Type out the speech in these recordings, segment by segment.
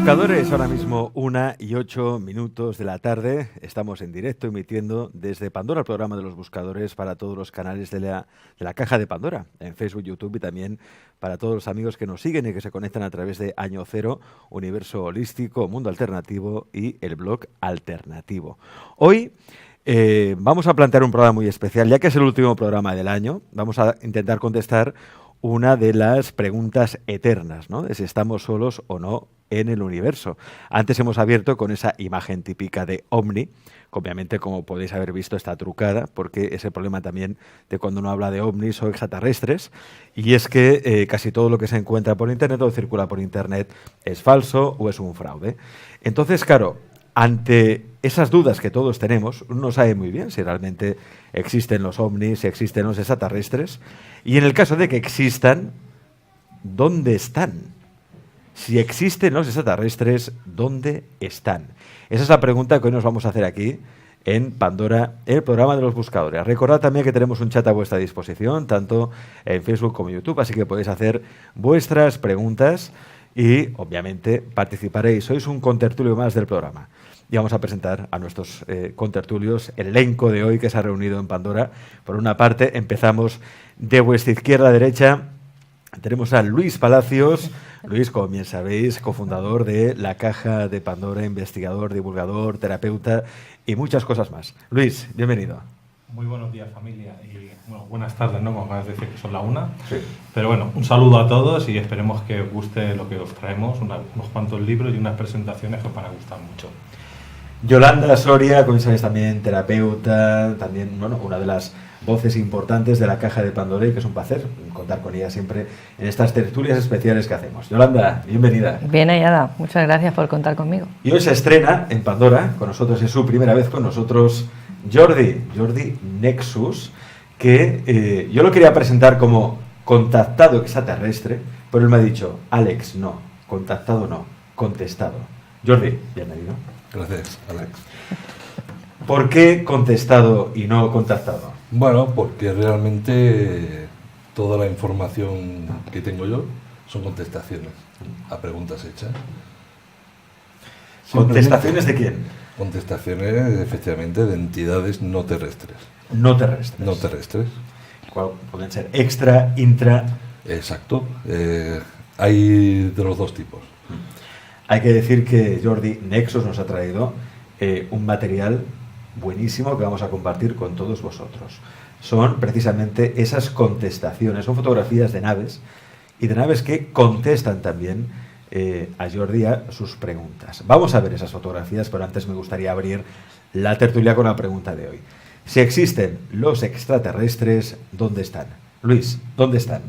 Buscadores, ahora mismo 1:08 de la tarde. Estamos en directo emitiendo desde Pandora, el programa de los buscadores para todos los canales de la Caja de Pandora, en Facebook, YouTube y también para todos los amigos que nos siguen y que se conectan a través de Año Cero, Universo Holístico, Mundo Alternativo y el blog Alternativo. Hoy vamos a plantear un programa muy especial, ya que es el último programa del año. Vamos a intentar contestar una de las preguntas eternas, ¿no? De si estamos solos o no en el universo. Antes hemos abierto con esa imagen típica de ovni, que obviamente, como podéis haber visto, está trucada, porque es el problema también de cuando uno habla de ovnis o extraterrestres, y es que casi todo lo que se encuentra por Internet o circula por Internet es falso o es un fraude. Entonces, claro, ante esas dudas que todos tenemos, uno no sabe muy bien si realmente existen los ovnis, si existen los extraterrestres, y en el caso de que existan, ¿dónde están? Si existen los extraterrestres, ¿dónde están? Esa es la pregunta que hoy nos vamos a hacer aquí en Pandora, el programa de los buscadores. Recordad también que tenemos un chat a vuestra disposición, tanto en Facebook como en YouTube, así que podéis hacer vuestras preguntas y, obviamente, participaréis. Sois un contertulio más del programa. Y vamos a presentar a nuestros contertulios, el elenco de hoy que se ha reunido en Pandora. Por una parte, empezamos de vuestra izquierda a derecha. Tenemos a Luis Palacios. Luis, como bien sabéis, cofundador de la Caja de Pandora, investigador, divulgador, terapeuta y muchas cosas más. Luis, bienvenido. Muy buenos días, familia, y bueno, buenas tardes, ¿no? Como acabas de decir que son la 1. Sí. Pero bueno, un saludo a todos y esperemos que os guste lo que os traemos, unos cuantos libros y unas presentaciones que os van a gustar mucho. Yolanda Soria, como sabéis, también terapeuta, también una de las voces importantes de la Caja de Pandora, y que es un placer contar con ella siempre en estas tertulias especiales que hacemos. Yolanda, bienvenida. Bien hallada, muchas gracias por contar conmigo. Y hoy se estrena en Pandora, con nosotros, es su primera vez con nosotros, Jordi Nexus, que yo lo quería presentar como contactado extraterrestre, pero él me ha dicho, Alex, no, contactado no, contestado. Jordi, bienvenido. Gracias, Alex. ¿Por qué contestado y no contactado? Bueno, porque realmente toda la información que tengo yo son contestaciones a preguntas hechas. ¿Contestaciones de quién? Contestaciones, efectivamente, de entidades no terrestres. No terrestres. No terrestres. ¿Cuál pueden ser? Extra, intra. Exacto. Hay de los dos tipos. Hay que decir que Jordi Nexus nos ha traído un material buenísimo que vamos a compartir con todos vosotros. Son precisamente esas contestaciones, son fotografías de naves y de naves que contestan también a Jordi a sus preguntas. Vamos a ver esas fotografías, pero antes me gustaría abrir la tertulia con la pregunta de hoy. Si existen los extraterrestres, ¿dónde están? Luis, ¿dónde están?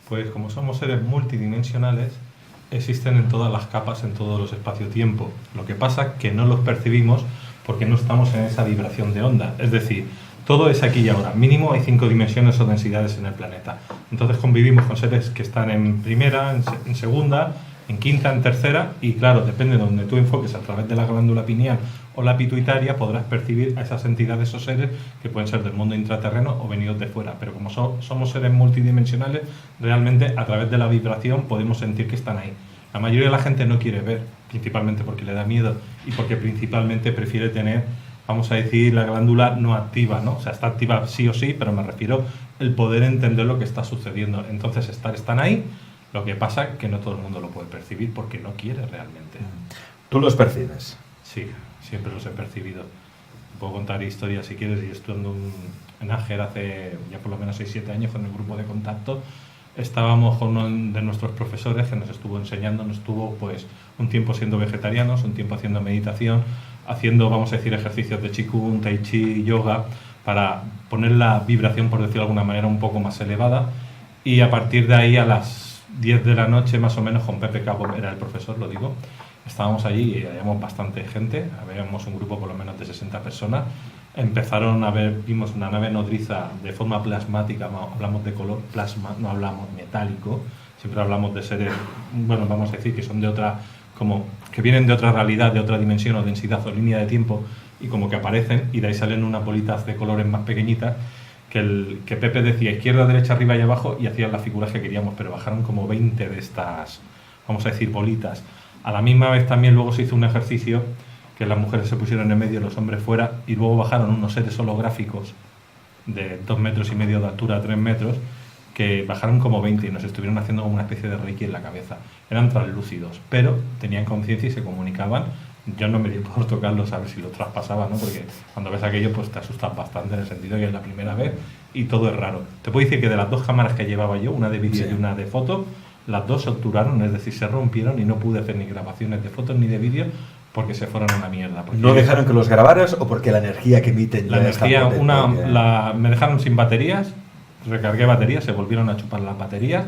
Pues como somos seres multidimensionales, existen en todas las capas, en todos los espacio-tiempo. Lo que pasa es que no los percibimos porque no estamos en esa vibración de onda. Es decir, todo es aquí y ahora. Mínimo hay 5 dimensiones o densidades en el planeta. Entonces convivimos con seres que están en primera, en segunda, en quinta, en tercera, y claro, depende de donde tú enfoques a través de la glándula pineal o la pituitaria, podrás percibir a esas entidades o seres que pueden ser del mundo intraterreno o venidos de fuera. Pero como somos seres multidimensionales, realmente a través de la vibración podemos sentir que están ahí. La mayoría de la gente no quiere ver, principalmente porque le da miedo y porque principalmente prefiere tener, vamos a decir, la glándula no activa, ¿no? O sea, está activa sí o sí, pero me refiero el poder entender lo que está sucediendo. Entonces, están ahí, lo que pasa es que no todo el mundo lo puede percibir porque no quiere realmente. ¿Tú los percibes? Sí, siempre los he percibido. Puedo contar historias si quieres. Yo estuve en Áger hace ya por lo menos 6-7 años con el grupo de contacto. Estábamos con uno de nuestros profesores que nos estuvo enseñando, nos estuvo pues un tiempo siendo vegetarianos, un tiempo haciendo meditación, haciendo, vamos a decir, ejercicios de Qigong, Tai Chi, yoga, para poner la vibración, por decirlo de alguna manera, un poco más elevada. Y a partir de ahí, a las 10 de la noche, más o menos, con Pepe Cabo, era el profesor, lo digo, estábamos allí y habíamos bastante gente, habíamos un grupo por lo menos de 60 personas. Empezaron a ver, vimos una nave nodriza de forma plasmática, hablamos de color plasma, no hablamos metálico, siempre hablamos de seres, bueno, vamos a decir que son de otra, como que vienen de otra realidad, de otra dimensión o densidad o línea de tiempo, y como que aparecen, y de ahí salen unas bolitas de colores más pequeñitas, que Pepe decía izquierda, derecha, arriba y abajo, y hacían las figuras que queríamos, pero bajaron como 20 de estas, vamos a decir, bolitas. A la misma vez también luego se hizo un ejercicio que las mujeres se pusieron en medio, los hombres fuera, y luego bajaron unos seres holográficos de 2,5 metros de altura a 3 metros, que bajaron como 20 y nos estuvieron haciendo como una especie de reiki en la cabeza. Eran translúcidos, pero tenían conciencia y se comunicaban. Yo no me di por tocarlos a ver si lo traspasaba, ¿no? Porque cuando ves aquello pues te asustas bastante, en el sentido que es la primera vez y todo es raro. Te puedo decir que de las 2 cámaras que llevaba yo, una de vídeo y una de foto, las 2 se obturaron, es decir, se rompieron y no pude hacer ni grabaciones de fotos ni de vídeo porque se fueron a la mierda. ¿No dejaron que los grabaras o porque la energía que emiten la ya está energía, potente? me dejaron sin baterías, recargué baterías, se volvieron a chupar las baterías,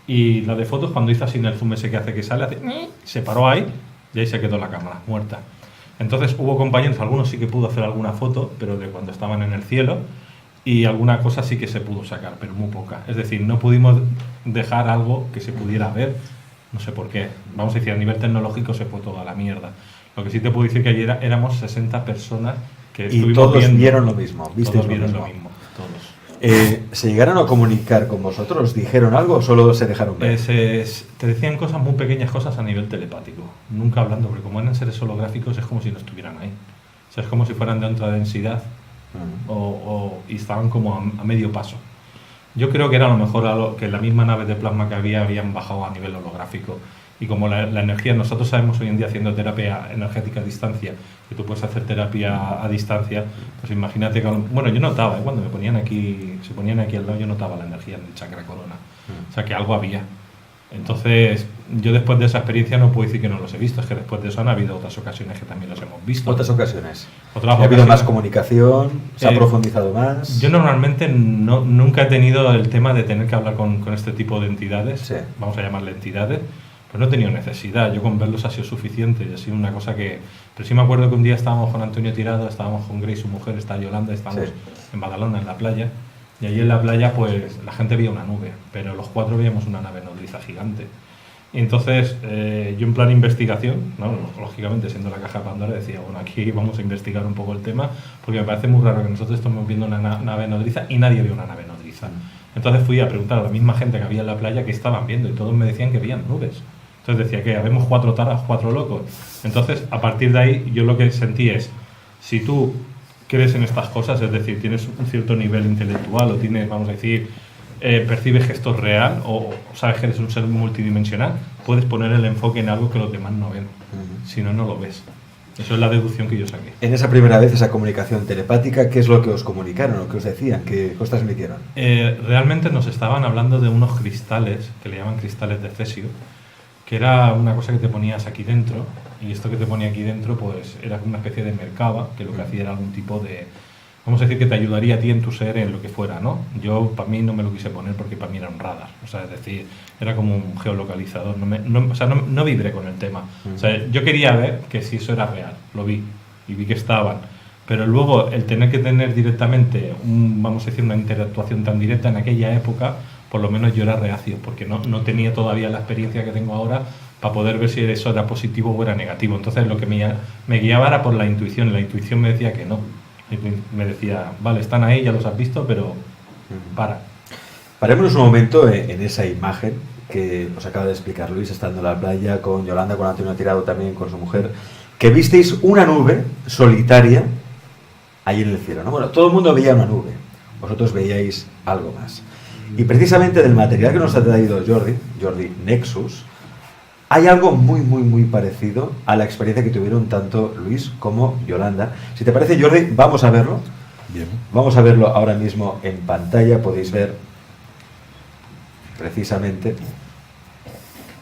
y la de fotos, cuando hice así en el zoom ese que hace que sale, se paró ahí y ahí se quedó la cámara, muerta. Entonces hubo compañeros, algunos sí que pudo hacer alguna foto, pero de cuando estaban en el cielo, y alguna cosa sí que se pudo sacar, pero muy poca. Es decir, no pudimos dejar algo que se pudiera ver, no sé por qué. Vamos a decir, a nivel tecnológico se fue toda la mierda. Lo que sí te puedo decir que ayer éramos 60 personas que y todos vieron lo mismo, todos vieron lo mismo, todos. ¿Se llegaron a comunicar con vosotros? ¿Dijeron algo o solo se dejaron ver? Te decían cosas muy pequeñas, cosas a nivel telepático, nunca hablando, porque como eran seres holográficos es como si no estuvieran ahí. O sea, es como si fueran de otra densidad y estaban como a medio paso. Yo creo que era a lo mejor que la misma nave de plasma que habían bajado a nivel holográfico. Y como la energía, nosotros sabemos hoy en día, haciendo terapia energética a distancia, que tú puedes hacer terapia a distancia, pues imagínate que, bueno, yo notaba, cuando se ponían aquí al lado, yo notaba la energía en el chakra corona. O sea, que algo había. Entonces, yo después de esa experiencia no puedo decir que no los he visto, es que después de eso han habido otras ocasiones que también los hemos visto. ¿Otras ocasiones? ¿Ha habido más comunicación? ¿Se ha profundizado más? Yo normalmente nunca he tenido el tema de tener que hablar con este tipo de entidades, sí. Vamos a llamarle entidades, pues no he tenido necesidad. Yo con verlos ha sido suficiente, y ha sido una cosa que... Pero sí me acuerdo que un día estábamos con Antonio Tirado, estábamos con Grace, su mujer, está Yolanda, estábamos en Badalona, en la playa, y allí en la playa pues la gente veía una nube, pero los 4 veíamos una nave nodriza gigante. Y entonces yo en plan investigación, ¿no? Lógicamente siendo la caja de Pandora, decía, bueno, aquí vamos a investigar un poco el tema, porque me parece muy raro que nosotros estemos viendo una nave nodriza y nadie vio una nave nodriza. Entonces fui a preguntar a la misma gente que había en la playa qué estaban viendo, y todos me decían que veían nubes. Entonces decía que habemos 4 taras, 4 locos. Entonces, a partir de ahí, yo lo que sentí es, si tú crees en estas cosas, es decir, tienes un cierto nivel intelectual o tienes, vamos a decir, percibes que esto es real o sabes que eres un ser multidimensional, puedes poner el enfoque en algo que los demás no ven. Si no, no lo ves. Eso es la deducción que yo saqué. En esa primera vez, esa comunicación telepática, ¿qué es lo que os comunicaron o que os decían? ¿Qué os transmitieron? Realmente nos estaban hablando de unos cristales, que le llaman cristales de cesio, que era una cosa que te ponías aquí dentro, y esto que te ponía aquí dentro pues era una especie de mercaba, que lo que hacía era algún tipo de, vamos a decir, que te ayudaría a ti en tu ser en lo que fuera, ¿no? Yo, para mí, no me lo quise poner porque para mí era un radar, o sea, es decir, era como un geolocalizador, no vibré con el tema. O sea, yo quería ver que si eso era real, lo vi, y vi que estaban, pero luego el tener que tener directamente, vamos a decir, una interactuación tan directa en aquella época, por lo menos yo era reacio, porque no tenía todavía la experiencia que tengo ahora para poder ver si eso era positivo o era negativo. Entonces lo que me guiaba era por la intuición. La intuición me decía que no. Me decía, vale, están ahí, ya los has visto, pero para. Parémonos un momento en esa imagen que os acaba de explicar Luis, estando en la playa con Yolanda, con Antonio Tirado también, con su mujer, que visteis una nube solitaria ahí en el cielo, ¿no? Bueno, todo el mundo veía una nube, vosotros veíais algo más. Y precisamente del material que nos ha traído Jordi Nexus, hay algo muy, muy, muy parecido a la experiencia que tuvieron tanto Luis como Yolanda. Si te parece, Jordi, vamos a verlo. Bien. Vamos a verlo ahora mismo en pantalla. Podéis ver precisamente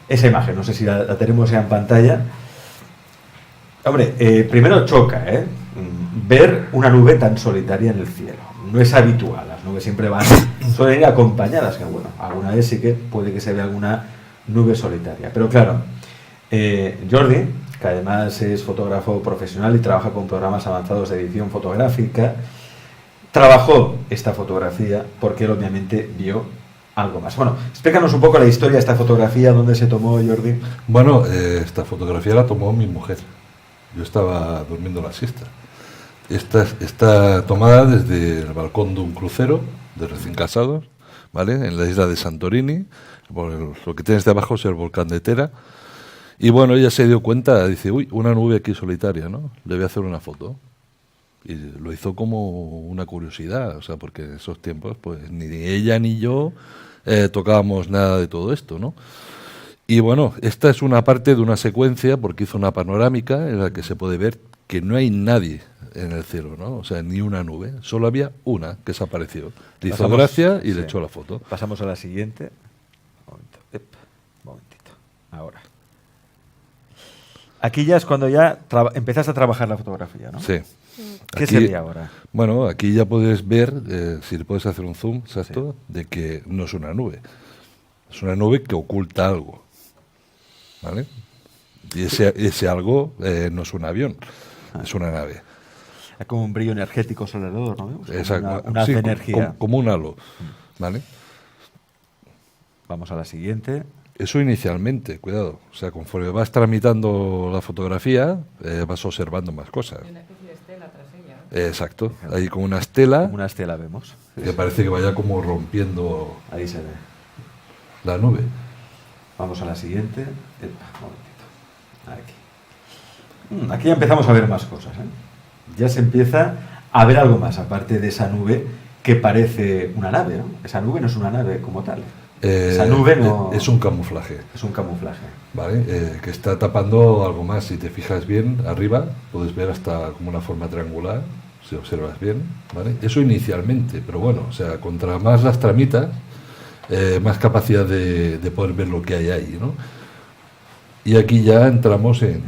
esa imagen. No sé si la tenemos ya en pantalla. Hombre, primero choca, ver una nube tan solitaria en el cielo. No es habitual, las nubes siempre suelen ir acompañadas, que bueno, alguna vez sí que puede que se vea alguna nube solitaria. Pero claro, Jordi, que además es fotógrafo profesional y trabaja con programas avanzados de edición fotográfica, trabajó esta fotografía porque él obviamente vio algo más. Bueno, explícanos un poco la historia de esta fotografía, dónde se tomó, Jordi. Bueno, esta fotografía la tomó mi mujer. Yo estaba durmiendo la siesta. Está tomada desde el balcón de un crucero de recién casados, ¿vale? En la isla de Santorini. Lo que tienes de abajo es el volcán de Tera. Y bueno, ella se dio cuenta, dice, uy, una nube aquí solitaria, ¿no? Le voy a hacer una foto. Y lo hizo como una curiosidad, o sea, porque en esos tiempos, pues ni ella ni yo tocábamos nada de todo esto, ¿no? Y bueno, esta es una parte de una secuencia, porque hizo una panorámica en la que se puede ver que no hay nadie en el cielo, ¿no? O sea, ni una nube, solo había una que se apareció. Le hizo gracia y le echó la foto. Pasamos a la siguiente. Un momentito. Ahora. Aquí ya es cuando ya empezaste a trabajar la fotografía, ¿no? Sí. ¿Qué Aquí, se ve ahora? Bueno, aquí ya puedes ver, si le puedes hacer un zoom exacto, de que no es una nube. Es una nube que oculta algo. ¿Vale? Y ese algo no es un avión, es una nave. Es como un brillo energético alrededor, ¿no? Exacto. Una Sí, energía. como un halo. ¿Vale? Vamos a la siguiente. Eso inicialmente, cuidado. O sea, conforme vas tramitando la fotografía, vas observando más cosas. Hay una especie de estela tras ella, ¿no? Exacto. Ahí como una estela Como una estela vemos. que parece que vaya como rompiendo Ahí se ve. la nube. Vamos a la siguiente. Un momentito. Aquí ya empezamos a ver más cosas, ¿eh? Ya se empieza a ver algo más, aparte de esa nube que parece una nave, ¿no? Esa nube no es una nave como tal. Esa nube no... Es un camuflaje. Es un camuflaje. ¿Vale? Que está tapando algo más. Si te fijas bien arriba, puedes ver hasta como una forma triangular, si observas bien, ¿vale? Eso inicialmente, pero bueno, o sea, contra más las tramitas, más capacidad de poder ver lo que hay ahí, ¿no? Y aquí ya entramos en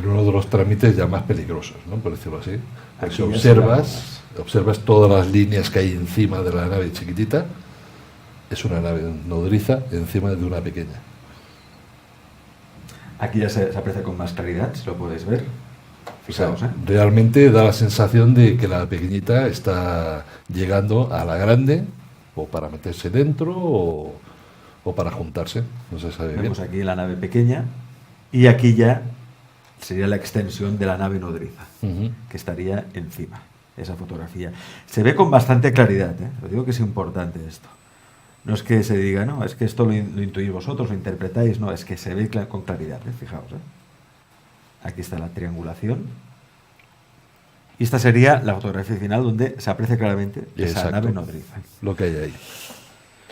uno de los trámites ya más peligrosos, ¿no? Por decirlo así. Aquí Si ya observas todas las líneas que hay encima de la nave chiquitita, es una nave nodriza encima de una pequeña. Aquí ya se aprecia con más claridad, si lo podéis ver. Fijaos, O sea, realmente da la sensación de que la pequeñita está llegando a la grande, o para meterse dentro, o para juntarse. No se sabe bien. Vemos aquí la nave pequeña y aquí ya sería la extensión de la nave nodriza, Ujú. que estaría encima. Esa fotografía. Se ve con bastante claridad, ¿eh? Lo digo que es importante esto. No es que se diga, no, es que esto lo intuís vosotros, lo interpretáis, no, es que se ve con claridad, ¿eh? Fijaos, ¿eh? Aquí está la triangulación. Y esta sería la fotografía final donde se aprecia claramente esa Exacto. nave nodriza. Lo que hay ahí.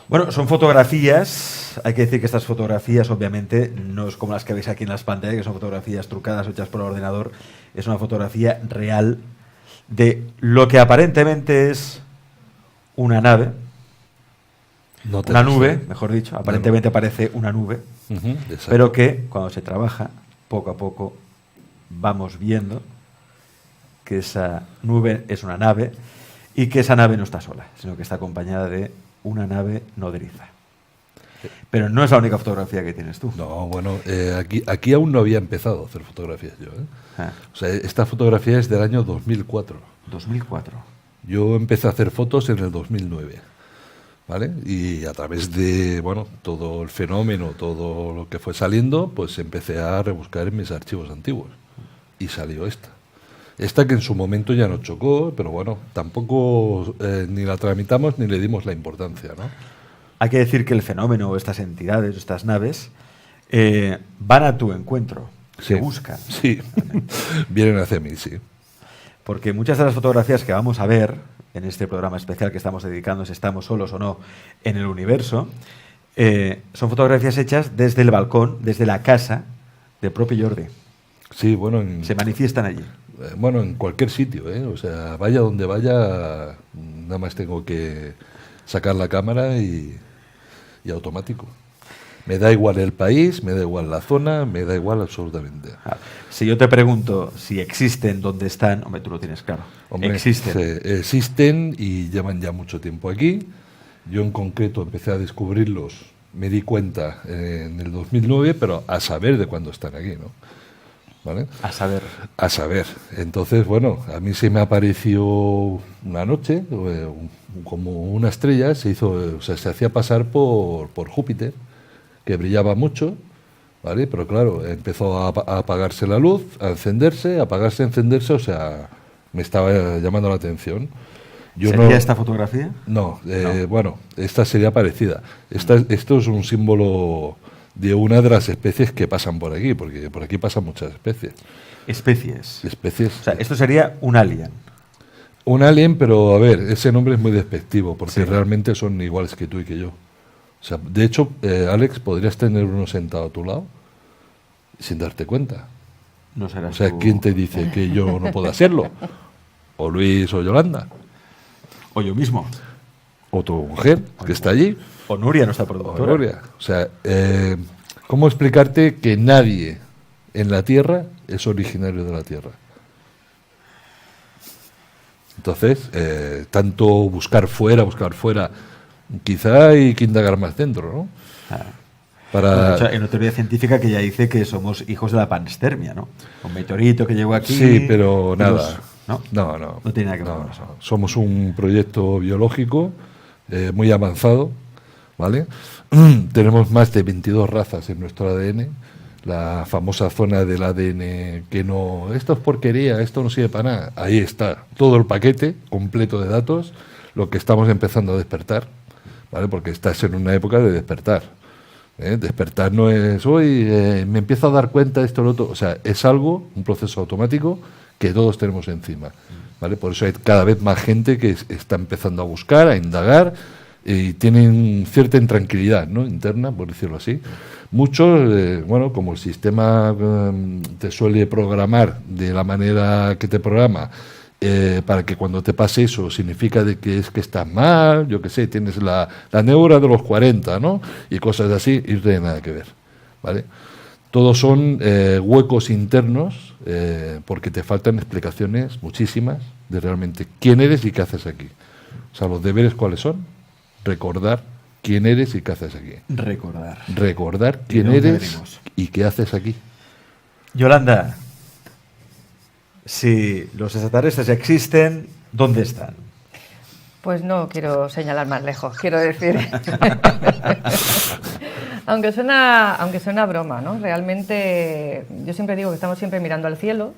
Bueno, son fotografías, hay que decir que estas fotografías obviamente no es como las que veis aquí en las pantallas, que son fotografías trucadas, hechas por ordenador, es una fotografía real de lo que aparentemente es una nave, No te una lo sé. nube, mejor dicho, aparentemente parece una nube, Ujú, exacto. pero que cuando se trabaja, poco a poco vamos viendo que esa nube es una nave y que esa nave no está sola, sino que está acompañada de una nave nodriza. Pero no es la única fotografía que tienes tú. No, bueno, aquí aún no había empezado a hacer fotografías yo, ¿eh? Ah, O sea, esta fotografía es del año 2004. 2004. Yo empecé a hacer fotos en el 2009, ¿vale? Y a través de, bueno, todo el fenómeno, todo lo que fue saliendo, pues empecé a rebuscar en mis archivos antiguos. Y salió esta. Esta que en su momento ya nos chocó, pero bueno, tampoco ni la tramitamos ni le dimos la importancia, ¿no? Hay que decir que el fenómeno, estas entidades, estas naves, van a tu encuentro, se buscan. Sí, vienen hacia mí, sí. Porque muchas de las fotografías que vamos a ver en este programa especial que estamos dedicando, si estamos solos o no en el universo, son fotografías hechas desde el balcón, desde la casa del propio Jordi. Sí, bueno, Se manifiestan allí. bueno, en cualquier sitio, ¿eh? O sea, vaya donde vaya, nada más tengo que sacar la cámara y automático. Me da igual el país, me da igual la zona, me da igual absolutamente. Ah, si yo te pregunto si existen, dónde están, hombre, tú lo tienes claro. Hombre, Existen. existen y llevan ya mucho tiempo aquí. Yo en concreto empecé a descubrirlos, me di cuenta en el 2009, pero a saber de cuándo están aquí, ¿no? ¿Vale? A saber. A saber. Entonces, bueno, a mí se me apareció una noche, como una estrella, se hizo, o sea, se hacía pasar por Júpiter, que brillaba mucho, ¿vale? Pero claro, empezó a apagarse la luz, a encenderse, apagarse, encenderse, o sea, me estaba llamando la atención. Yo ¿Sería esta fotografía? No, No. bueno, esta sería parecida. Esto es un símbolo de una de las especies que pasan por aquí, porque por aquí pasan muchas especies. Especies. Especies. O sea, esto sería un alien. Un alien, pero a ver, ese nombre es muy despectivo, porque Sí. realmente son iguales que tú y que yo. O sea, de hecho, Alex, podrías tener uno sentado a tu lado sin darte cuenta. No será O sea, tú- ¿quién te dice que yo no puedo hacerlo? O Luis o Yolanda. O yo mismo. O tu mujer, que está allí. O Nuria, nuestra O productora. Gloria. O sea, ¿cómo explicarte que nadie en la Tierra es originario de la Tierra? Entonces, tanto buscar fuera, quizá hay que indagar más dentro, ¿no? Ah. Para... Bueno, de hecho, hay una teoría científica que ya dice que somos hijos de la panspermia, ¿no? Un meteorito que llegó aquí. Sí, pero y nada. ¿no? No No tiene nada que ver con eso. no. Somos un proyecto biológico muy avanzado, ¿vale? Tenemos más de 22 razas en nuestro ADN. La famosa zona del ADN que no... Esto es porquería, esto no sirve para nada. Ahí está, todo el paquete completo de datos, lo que estamos empezando a despertar, ¿vale? Porque estás en una época de despertar. Despertar no es, hoy me empiezo a dar cuenta de esto o lo otro. O sea, es algo, un proceso automático que todos tenemos encima, ¿vale? Por eso hay cada vez más gente que está empezando a buscar, a indagar, y tienen cierta intranquilidad, ¿no?, interna, por decirlo así. Muchos, bueno, como el sistema te suele programar de la manera que te programa, para que cuando te pase eso significa de que es que estás mal, yo qué sé, tienes la neura de los 40, ¿no?, y cosas así, y no tiene nada que ver, ¿vale? Todos son huecos internos, porque te faltan explicaciones muchísimas de realmente quién eres y qué haces aquí. O sea, los deberes, ¿cuáles son? Recordar quién eres y qué haces aquí. Recordar. Recordar ¿Y quién de dónde eres venimos? y qué haces aquí. Yolanda, si los extraterrestres existen, ¿dónde están? Pues no quiero señalar más lejos, quiero decir. aunque suena broma, ¿no? Realmente, yo siempre digo que estamos siempre mirando al cielo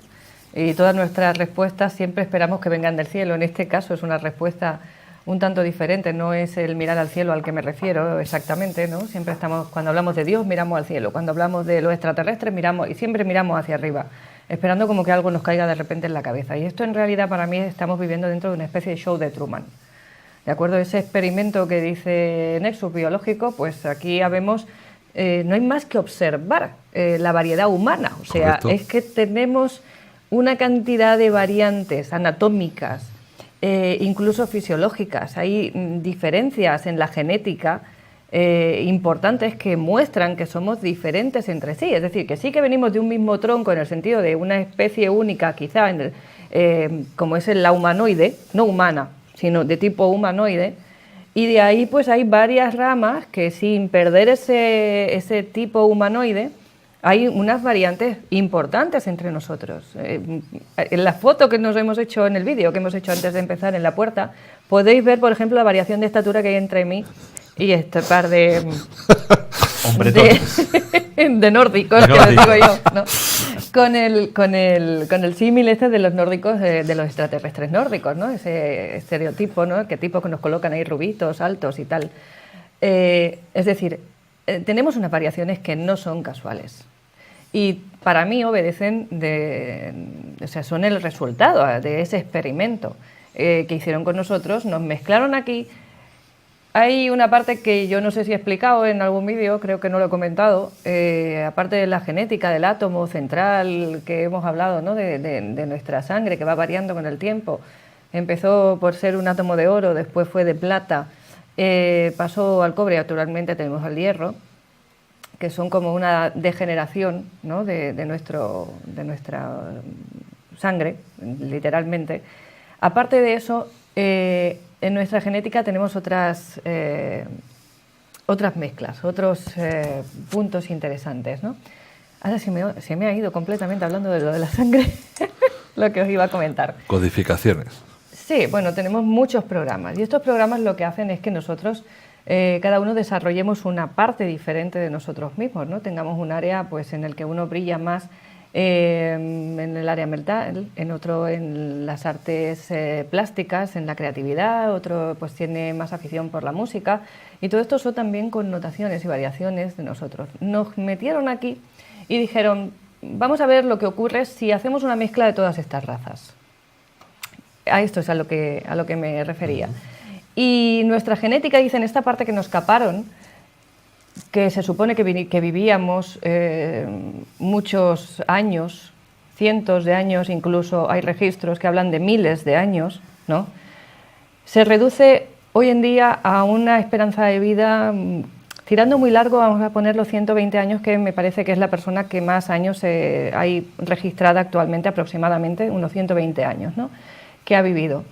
y todas nuestras respuestas siempre esperamos que vengan del cielo. En este caso es una respuesta un tanto diferente, no es el mirar al cielo al que me refiero exactamente, ¿no? Siempre estamos, cuando hablamos de Dios, miramos al cielo, cuando hablamos de los extraterrestres, miramos, y siempre miramos hacia arriba, esperando como que algo nos caiga de repente en la cabeza. Y esto en realidad para mí estamos viviendo dentro de una especie de show de Truman. ¿De acuerdo? Ese experimento que dice Nexus biológico, pues aquí habemos, no hay más que observar la variedad humana. O sea, Correcto. es que tenemos una cantidad de variantes anatómicas, incluso fisiológicas. Hay diferencias en la genética importantes que muestran que somos diferentes entre sí. Es decir, que sí que venimos de un mismo tronco en el sentido de una especie única, quizá como es la humanoide, no humana, sino de tipo humanoide, y de ahí pues hay varias ramas que sin perder ese tipo humanoide hay unas variantes importantes entre nosotros. En la foto que nos hemos hecho en el vídeo que hemos hecho antes de empezar en la puerta, podéis ver, por ejemplo, la variación de estatura que hay entre mí y este par de de nórdicos, De que les digo nórdicos. yo, ¿no? Con el símil este de los nórdicos, de los extraterrestres nórdicos, ¿no? Ese estereotipo, ¿no? Que tipos que nos colocan ahí rubitos, altos y tal. Es decir, tenemos unas variaciones que no son casuales. Y para mí obedecen o sea, son el resultado de ese experimento que hicieron con nosotros. Nos mezclaron aquí. Hay una parte que yo no sé si he explicado en algún vídeo, creo que no lo he comentado, aparte de la genética del átomo central que hemos hablado, ¿no? de nuestra sangre que va variando con el tiempo. Empezó por ser un átomo de oro, después fue de plata, pasó al cobre, actualmente tenemos al hierro, que son como una degeneración, ¿no? de nuestra sangre, literalmente. Aparte de eso, en nuestra genética tenemos otras mezclas, otros puntos interesantes, ¿no? Ahora se me ha ido completamente hablando de lo de la sangre, lo que os iba a comentar. Codificaciones. Sí, bueno, tenemos muchos programas y estos programas lo que hacen es que nosotros, cada uno desarrollemos una parte diferente de nosotros mismos, ¿no? Tengamos un área pues, en el que uno brilla más en el área mental, en otro en las artes plásticas, en la creatividad, otro pues tiene más afición por la música, y todo esto son también connotaciones y variaciones de nosotros. Nos metieron aquí y dijeron, vamos a ver lo que ocurre si hacemos una mezcla de todas estas razas. A esto es a lo que me refería. Y nuestra genética, dice, en esta parte que nos caparon, que se supone que vivíamos muchos años, cientos de años, incluso hay registros que hablan de miles de años, ¿no? Se reduce hoy en día a una esperanza de vida, tirando muy largo, vamos a poner los 120 años, que me parece que es la persona que más años hay registrada actualmente, aproximadamente unos 120 años, ¿no?, que ha vivido.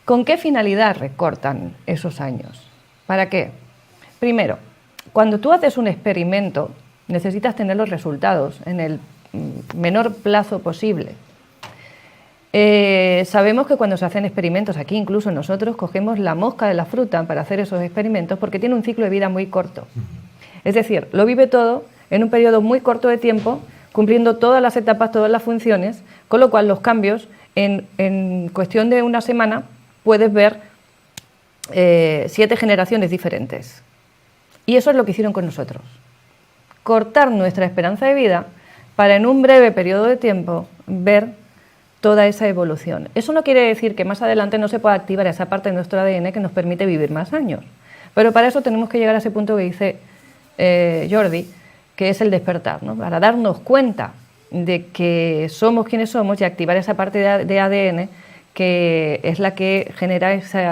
¿Con qué finalidad recortan esos años? ¿Para qué? Primero, cuando tú haces un experimento, necesitas tener los resultados en el menor plazo posible. Sabemos que cuando se hacen experimentos, aquí incluso nosotros cogemos la mosca de la fruta para hacer esos experimentos porque tiene un ciclo de vida muy corto. Es decir, lo vive todo en un periodo muy corto de tiempo, cumpliendo todas las etapas, todas las funciones, con lo cual los cambios en cuestión de una semana puedes ver 7 generaciones diferentes. Y eso es lo que hicieron con nosotros. Cortar nuestra esperanza de vida para en un breve periodo de tiempo ver toda esa evolución. Eso no quiere decir que más adelante no se pueda activar esa parte de nuestro ADN que nos permite vivir más años. Pero para eso tenemos que llegar a ese punto que dice Jordi, que es el despertar, ¿no? Para darnos cuenta de que somos quienes somos y activar esa parte de ADN que es la que genera ese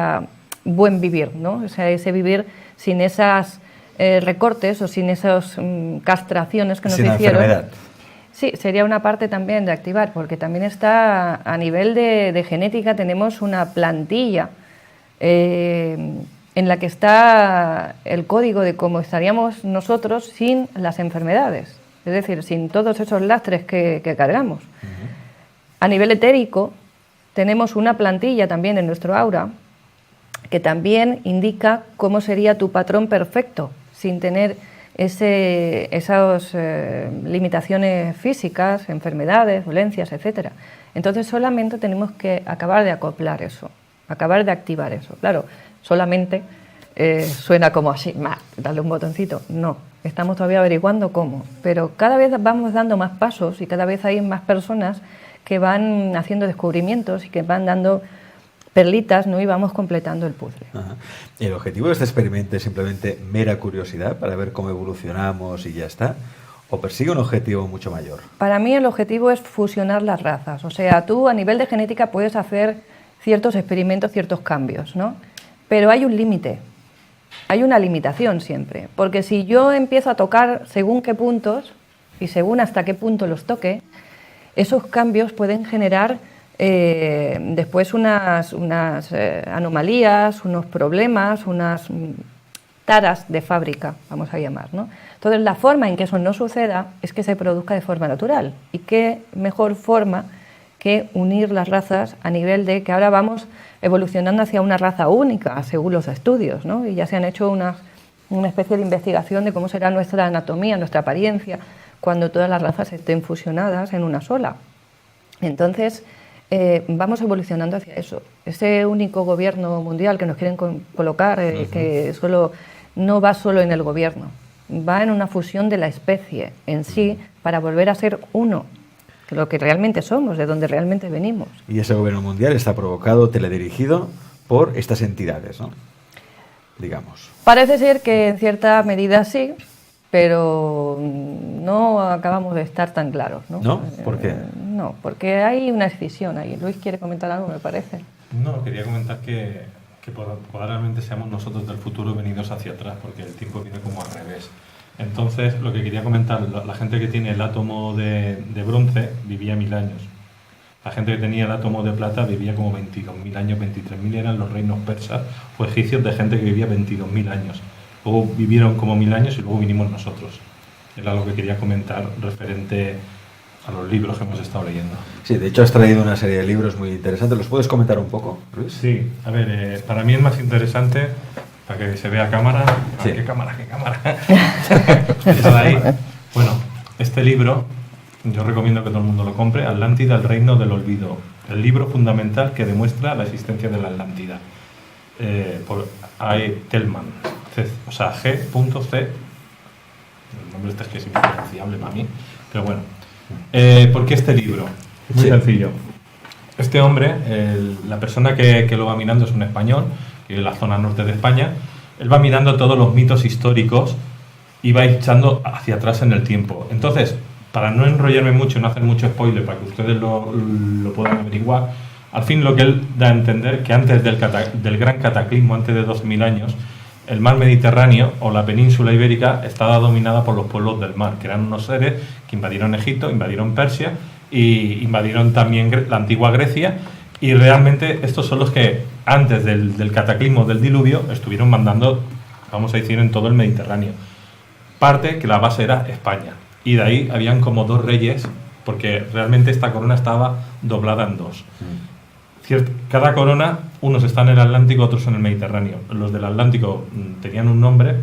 buen vivir, ¿no? O sea, ese vivir sin esas recortes o sin esas castraciones que nos hicieron. Sin enfermedad. Sí, sería una parte también de activar, porque también está a nivel de genética, tenemos una plantilla en la que está el código de cómo estaríamos nosotros sin las enfermedades, es decir, sin todos esos lastres que cargamos. A nivel etérico, tenemos una plantilla también en nuestro aura que también indica cómo sería tu patrón perfecto, sin tener esas limitaciones físicas, enfermedades, dolencias, etc. Entonces solamente tenemos que acabar de acoplar eso, acabar de activar eso. Claro, solamente suena como así, darle un botoncito. No, estamos todavía averiguando cómo, pero cada vez vamos dando más pasos y cada vez hay más personas que van haciendo descubrimientos y que van dando perlitas, ¿no? Y vamos completando el puzzle. Ajá. ¿El objetivo de este experimento es simplemente mera curiosidad para ver cómo evolucionamos y ya está? ¿O persigue un objetivo mucho mayor? Para mí el objetivo es fusionar las razas. O sea, tú a nivel de genética puedes hacer ciertos experimentos, ciertos cambios, ¿no? Pero hay un límite, hay una limitación siempre. Porque si yo empiezo a tocar según qué puntos y según hasta qué punto los toque, esos cambios pueden generar después unas anomalías, unos problemas, unas taras de fábrica, vamos a llamar, ¿no? Entonces, la forma en que eso no suceda es que se produzca de forma natural. ¿Y qué mejor forma que unir las razas a nivel de que ahora vamos evolucionando hacia una raza única, según los estudios, ¿no? Y ya se han hecho una especie de investigación de cómo será nuestra anatomía, nuestra apariencia, cuando todas las razas estén fusionadas en una sola. Entonces, vamos evolucionando hacia eso. Ese único gobierno mundial que nos quieren colocar, que no va solo en el gobierno, va en una fusión de la especie en sí para volver a ser uno, lo que realmente somos, de donde realmente venimos. Y ese gobierno mundial está provocado, teledirigido por estas entidades, ¿no? Digamos. Parece ser que en cierta medida sí, pero no acabamos de estar tan claros, ¿no? ¿No? ¿Por qué? No, porque hay una escisión ahí. Luis quiere comentar algo, me parece. No, quería comentar que probablemente seamos nosotros del futuro venidos hacia atrás, porque el tiempo viene como al revés. Entonces, lo que quería comentar, la gente que tiene el átomo de bronce vivía 1000 años. La gente que tenía el átomo de plata vivía como 22.000 años, 23.000 eran los reinos persas o egipcios de gente que vivía 22.000 años. Luego vivieron como 1000 años y luego vinimos nosotros. Era lo que quería comentar referente a los libros que hemos estado leyendo. Sí, de hecho has traído una serie de libros muy interesantes. ¿Los puedes comentar un poco, Luis? Sí, a ver, para mí es más interesante, para que se vea cámara. ¿Qué cámara? ¿Qué cámara? Ahí. Bueno, este libro yo recomiendo que todo el mundo lo compre, Atlántida, el reino del olvido, el libro fundamental que demuestra la existencia de la Atlántida, por A.E. Tellman, o sea, G.C. El nombre este es que es impronunciable para mí, pero bueno. ¿Por qué este libro? Muy sencillo. Este hombre, la persona que lo va mirando es un español, que vive en la zona norte de España. Él va mirando todos los mitos históricos y va echando hacia atrás en el tiempo. Entonces, para no enrollarme mucho, no hacer mucho spoiler, para que ustedes lo puedan averiguar, al fin lo que él da a entender que antes del gran cataclismo, antes de 2000 años, el mar Mediterráneo o la península ibérica estaba dominada por los pueblos del mar, que eran unos seres que invadieron Egipto, invadieron Persia y invadieron también la antigua Grecia, y realmente estos son los que antes del cataclismo, del diluvio, estuvieron mandando, vamos a decir, en todo el Mediterráneo. Parte que la base era España, y de ahí habían como dos reyes, porque realmente esta corona estaba doblada en dos. Cada corona, unos están en el Atlántico, otros en el Mediterráneo. Los del Atlántico tenían un nombre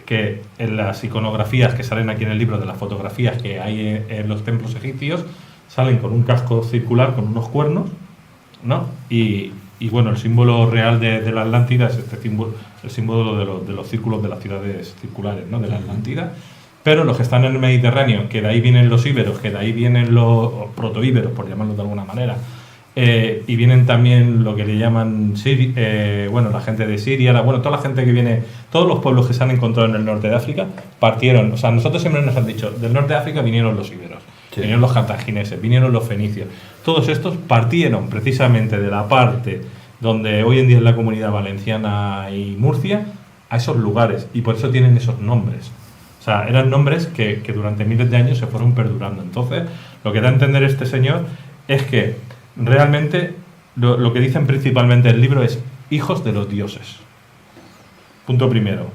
que en las iconografías que salen aquí en el libro, de las fotografías que hay en los templos egipcios, salen con un casco circular con unos cuernos, ¿no? Y bueno, el símbolo real de la Atlántida es este símbolo, el símbolo de los círculos de las ciudades circulares, ¿no? De la Atlántida. Pero los que están en el Mediterráneo, que de ahí vienen los íberos, que de ahí vienen los protoíberos, por llamarlo de alguna manera, y vienen también lo que le llaman la gente de Siria, toda la gente que viene, todos los pueblos que se han encontrado en el norte de África partieron. O sea, nosotros siempre nos han dicho, del norte de África vinieron los íberos, vinieron los cartagineses, vinieron los fenicios. Todos estos partieron precisamente de la parte donde hoy en día es la Comunidad Valenciana y Murcia, a esos lugares, y por eso tienen esos nombres. O sea, eran nombres que durante miles de años se fueron perdurando. Entonces, lo que da a entender este señor es que realmente lo que dicen principalmente en el libro es hijos de los dioses. Punto primero.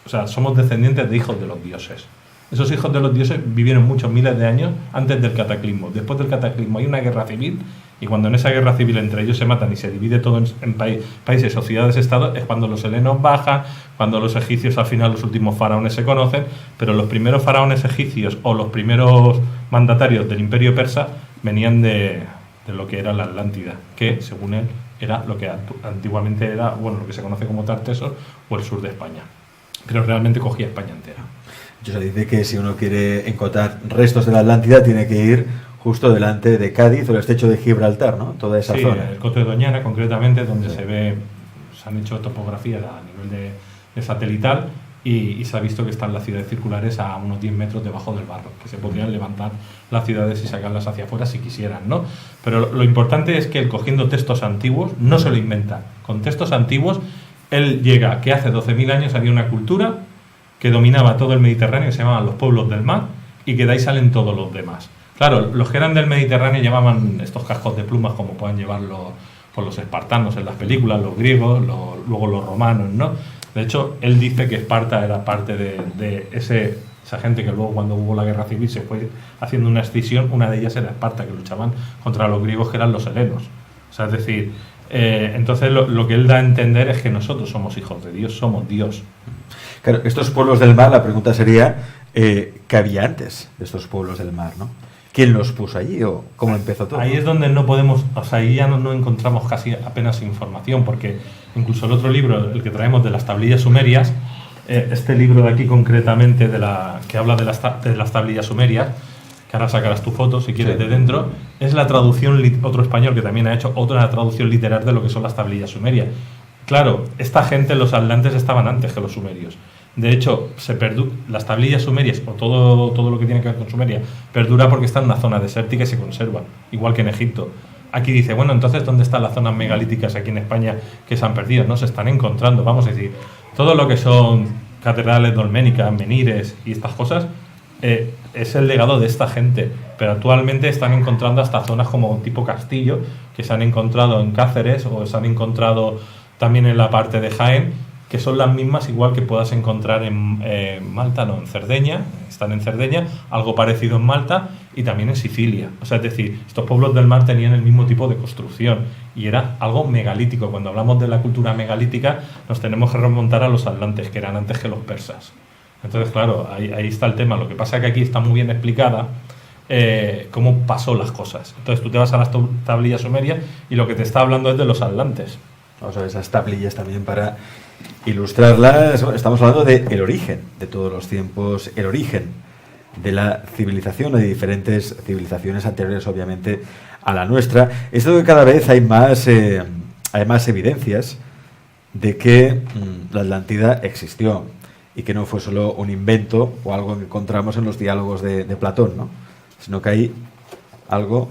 O sea, somos descendientes de hijos de los dioses. Esos hijos de los dioses vivieron muchos miles de años antes del cataclismo. Después del cataclismo hay una guerra civil, y cuando en esa guerra civil entre ellos se matan y se divide todo en países o ciudades-estados, es cuando los helenos bajan, cuando los egipcios, al final los últimos faraones se conocen, pero los primeros faraones egipcios o los primeros mandatarios del imperio persa venían de lo que era la Atlántida, que según él era lo que antiguamente era, lo que se conoce como Tartessos o el sur de España, pero realmente cogía España entera. Se dice que si uno quiere encontrar restos de la Atlántida tiene que ir justo delante de Cádiz o el estrecho de Gibraltar, ¿no? Toda esa zona. El Coto de Doñana, concretamente, donde se han hecho topografías a nivel de satelital, y se ha visto que están las ciudades circulares a unos 10 metros debajo del barro, que se podrían levantar las ciudades y sacarlas hacia afuera si quisieran, ¿no? Pero lo importante es que él, cogiendo textos antiguos, no se lo inventa. Con textos antiguos, él llega que hace 12.000 años había una cultura que dominaba todo el Mediterráneo, que se llamaban los pueblos del mar, y que de ahí salen todos los demás. Claro, los que eran del Mediterráneo llevaban estos cascos de plumas como puedan llevarlo por los espartanos en las películas, los griegos, luego los romanos, ¿no? De hecho, él dice que Esparta era parte de esa gente que luego, cuando hubo la guerra civil, se fue haciendo una escisión. Una de ellas era Esparta, que luchaban contra los griegos, que eran los helenos. O sea, es decir, entonces lo que él da a entender es que nosotros somos hijos de Dios, somos Dios. Claro, estos pueblos del mar, la pregunta sería, ¿qué había antes de estos pueblos del mar, no? ¿Quién los puso allí o cómo empezó todo? Ahí es donde no podemos, ahí ya no encontramos casi apenas información, porque incluso el otro libro, el que traemos de las tablillas sumerias, este libro de aquí concretamente, que habla de las tablillas sumerias, que ahora sacarás tu foto si quieres de dentro, es la traducción, otro español que también ha hecho otra traducción literal de lo que son las tablillas sumerias. Claro, esta gente, los atlantes, estaban antes que los sumerios. De hecho, las tablillas sumerias, o todo lo que tiene que ver con Sumeria, perdura porque está en una zona desértica y se conserva, igual que en Egipto. Aquí dice, bueno, entonces, ¿dónde están las zonas megalíticas aquí en España que se han perdido? No, se están encontrando, vamos a decir. Todo lo que son catedrales dolménicas, menires y estas cosas, es el legado de esta gente. Pero actualmente están encontrando hasta zonas como tipo castillo, que se han encontrado en Cáceres o se han encontrado también en la parte de Jaén, que son las mismas igual que puedas encontrar en Malta, en Cerdeña, están en Cerdeña, algo parecido en Malta y también en Sicilia. O sea, es decir, estos pueblos del mar tenían el mismo tipo de construcción y era algo megalítico. Cuando hablamos de la cultura megalítica nos tenemos que remontar a los atlantes, que eran antes que los persas. Entonces, claro, ahí está el tema. Lo que pasa es que aquí está muy bien explicada, cómo pasó las cosas. Entonces tú te vas a las tablillas sumerias y lo que te está hablando es de los atlantes. Vamos a ver esas tablillas también para ilustrarlas. Estamos hablando del origen de todos los tiempos, el origen de la civilización o de diferentes civilizaciones anteriores, obviamente, a la nuestra. Esto que cada vez hay más evidencias de que la Atlántida existió y que no fue solo un invento o algo que encontramos en los diálogos de Platón, ¿no? Sino que hay algo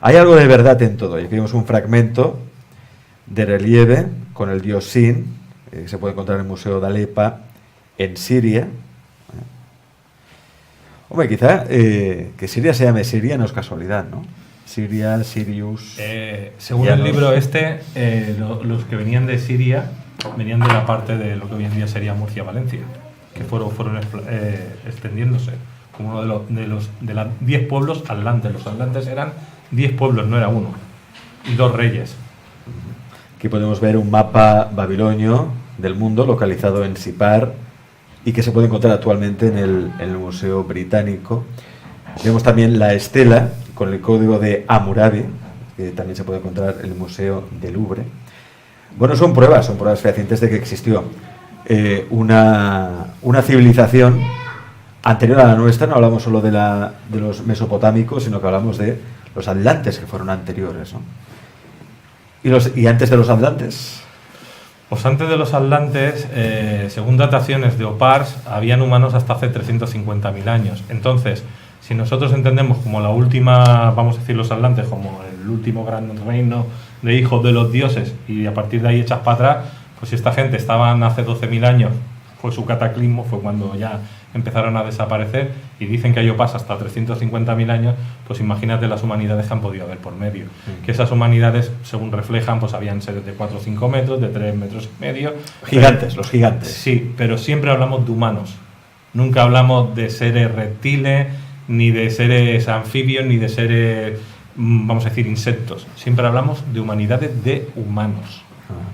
de verdad en todo. Y aquí vemos un fragmento de relieve con el dios Sin, que se puede encontrar en el Museo de Alepa, en Siria. Hombre, quizá que Siria se llame Siria no es casualidad, ¿no? Siria, Sirius... según el libro los que venían de Siria venían de la parte de lo que hoy en día sería Murcia-Valencia, que fueron extendiéndose como uno de los 10 pueblos atlantes. Los atlantes eran 10 pueblos, no era uno, y 2 reyes. Aquí podemos ver un mapa babilonio del mundo localizado en Sipar y que se puede encontrar actualmente en el Museo Británico. Vemos también la estela con el código de Hammurabi, que también se puede encontrar en el Museo del Louvre. Bueno, son pruebas fehacientes de que existió una civilización anterior a la nuestra. No hablamos solo de los mesopotámicos, sino que hablamos de los atlantes que fueron anteriores, ¿no? ¿Y antes de los atlantes? Pues antes de los atlantes, según dataciones de Opars, habían humanos hasta hace 350.000 años. Entonces, si nosotros entendemos como la última, vamos a decir los atlantes, como el último gran reino de hijos de los dioses, y a partir de ahí echas para atrás, pues si esta gente estaban hace 12.000 años, fue su cataclismo, fue cuando ya empezaron a desaparecer, y dicen que ello pasa hasta 350.000 años, pues imagínate las humanidades que han podido haber por medio. Que esas humanidades, según reflejan, pues habían seres de 4 o 5 metros, de 3 metros y medio. Gigantes, los gigantes. Sí, pero siempre hablamos de humanos. Nunca hablamos de seres reptiles, ni de seres anfibios, ni de seres, vamos a decir, insectos. Siempre hablamos de humanidades de humanos.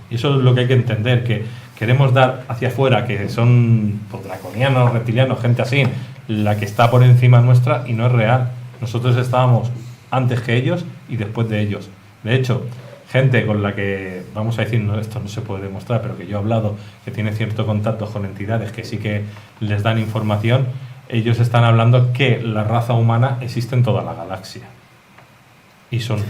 Y eso es lo que hay que entender, que queremos dar hacia afuera, que son pues, draconianos, reptilianos, gente así, la que está por encima nuestra, y no es real. Nosotros estábamos antes que ellos y después de ellos. De hecho, gente con la que, vamos a decir, no, esto no se puede demostrar, pero que yo he hablado, que tiene cierto contacto con entidades que sí que les dan información, ellos están hablando que la raza humana existe en toda la galaxia. Y son...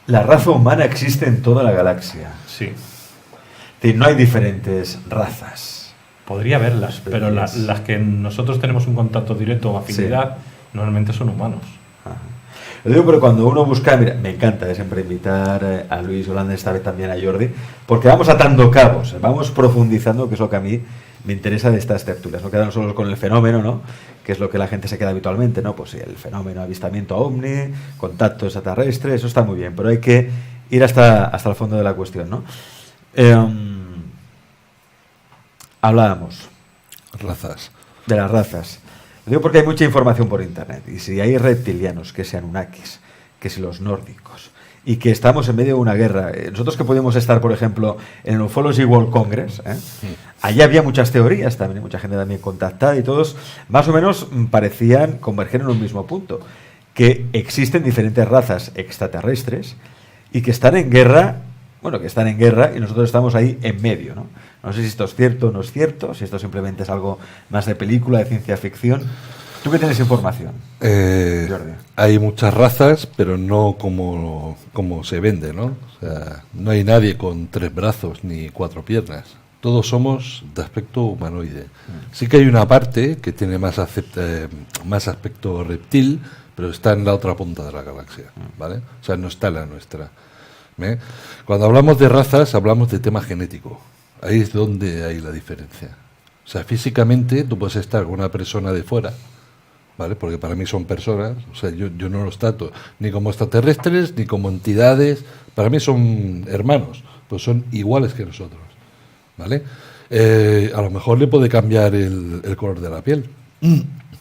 La raza humana existe en toda la galaxia. Sí. Es decir, no hay diferentes razas. Podría haberlas, pero las que nosotros tenemos un contacto directo o afinidad, normalmente son humanos. Ajá. Lo digo, pero cuando uno busca, mira, me encanta siempre invitar a Luis Holanda, esta vez también a Jordi, porque vamos atando cabos, vamos profundizando, que es lo que a mí me interesa de estas tertulias. No quedan solo con el fenómeno, ¿no? Que es lo que la gente se queda habitualmente, ¿no? Pues sí, el fenómeno, avistamiento ovni, contacto extraterrestre, eso está muy bien, pero hay que ir hasta el fondo de la cuestión, ¿no? Hablábamos Razas. de las razas. Lo digo porque hay mucha información por internet. Y si hay reptilianos, que sean Anunnakis, que si los nórdicos, y que estamos en medio de una guerra. Nosotros que podíamos estar, por ejemplo, en el Ufology World Congress, allí había muchas teorías también, mucha gente también contactada, y todos más o menos parecían converger en un mismo punto, que existen diferentes razas extraterrestres y que están en guerra, y nosotros estamos ahí en medio, ¿no? No sé si esto es cierto o no es cierto, si esto simplemente es algo más de película, de ciencia ficción. ¿Tú qué tienes información, Jordi? Hay muchas razas, pero no como se vende, ¿no? O sea, no hay nadie con 3 brazos ni 4 piernas. Todos somos de aspecto humanoide. Sí que hay una parte que tiene más aspecto reptil, pero está en la otra punta de la galaxia, ¿vale? O sea, no está en la nuestra. Cuando hablamos de razas, hablamos de tema genético. Ahí es donde hay la diferencia. O sea, físicamente tú puedes estar con una persona de fuera, ¿vale? Porque para mí son personas, o sea, yo no los trato ni como extraterrestres ni como entidades, para mí son hermanos, pues son iguales que nosotros, ¿vale? A lo mejor le puede cambiar el color de la piel,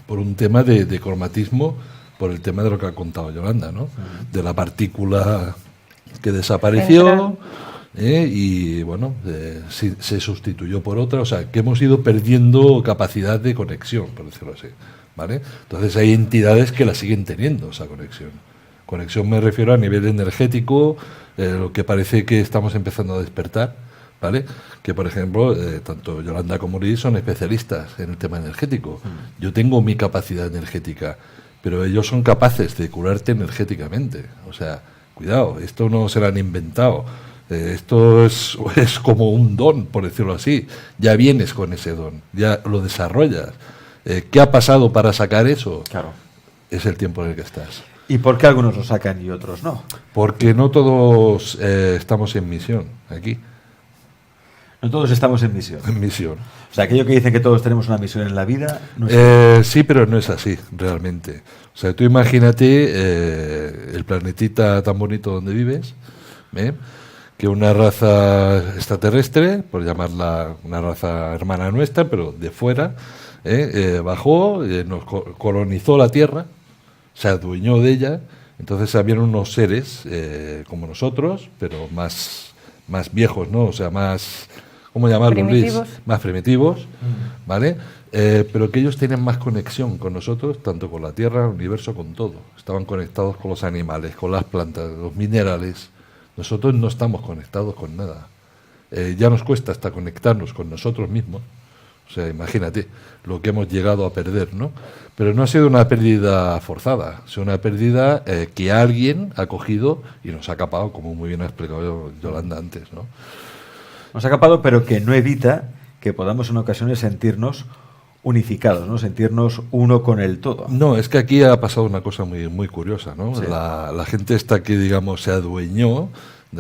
por un tema de cromatismo, por el tema de lo que ha contado Yolanda, ¿no? De la partícula que desapareció y bueno, se sustituyó por otra, o sea, que hemos ido perdiendo capacidad de conexión, por decirlo así, ¿vale? Entonces hay entidades que la siguen teniendo esa conexión. Conexión me refiero a nivel energético, lo que parece que estamos empezando a despertar, ¿vale? Que, por ejemplo, tanto Yolanda como Luis son especialistas en el tema energético. Yo tengo mi capacidad energética, pero ellos son capaces de curarte energéticamente. O sea, cuidado, esto no se lo han inventado. Esto es como un don, por decirlo así. Ya vienes con ese don, ya lo desarrollas. ¿Qué ha pasado para sacar eso? Claro. Es el tiempo en el que estás. ¿Y por qué algunos lo sacan y otros no? Porque no todos estamos en misión aquí. No todos estamos en misión. En misión. O sea, aquello que dicen que todos tenemos una misión en la vida, no es Sí, pero no es así, realmente. O sea, tú imagínate el planetita tan bonito donde vives, que una raza extraterrestre, por llamarla una raza hermana nuestra, pero de fuera, bajó, nos colonizó la Tierra, se adueñó de ella. Entonces habían unos seres como nosotros, pero más viejos, ¿no? O sea, más, ¿cómo llamarlo, Luis? Más primitivos, ¿vale? Pero que ellos tienen más conexión con nosotros, tanto con la Tierra, el universo, con todo. Estaban conectados con los animales, con las plantas, los minerales. Nosotros no estamos conectados con nada. Ya nos cuesta hasta conectarnos con nosotros mismos. O sea, imagínate lo que hemos llegado a perder, ¿no? Pero no ha sido una pérdida forzada, ha sido una pérdida que alguien ha cogido y nos ha capado, como muy bien ha explicado Yolanda antes, ¿no? Nos ha capado, pero que no evita que podamos en ocasiones sentirnos unificados, ¿no? Sentirnos uno con el todo. No, es que aquí ha pasado una cosa muy, muy curiosa, ¿no? Sí. La gente esta que, digamos, se adueñó,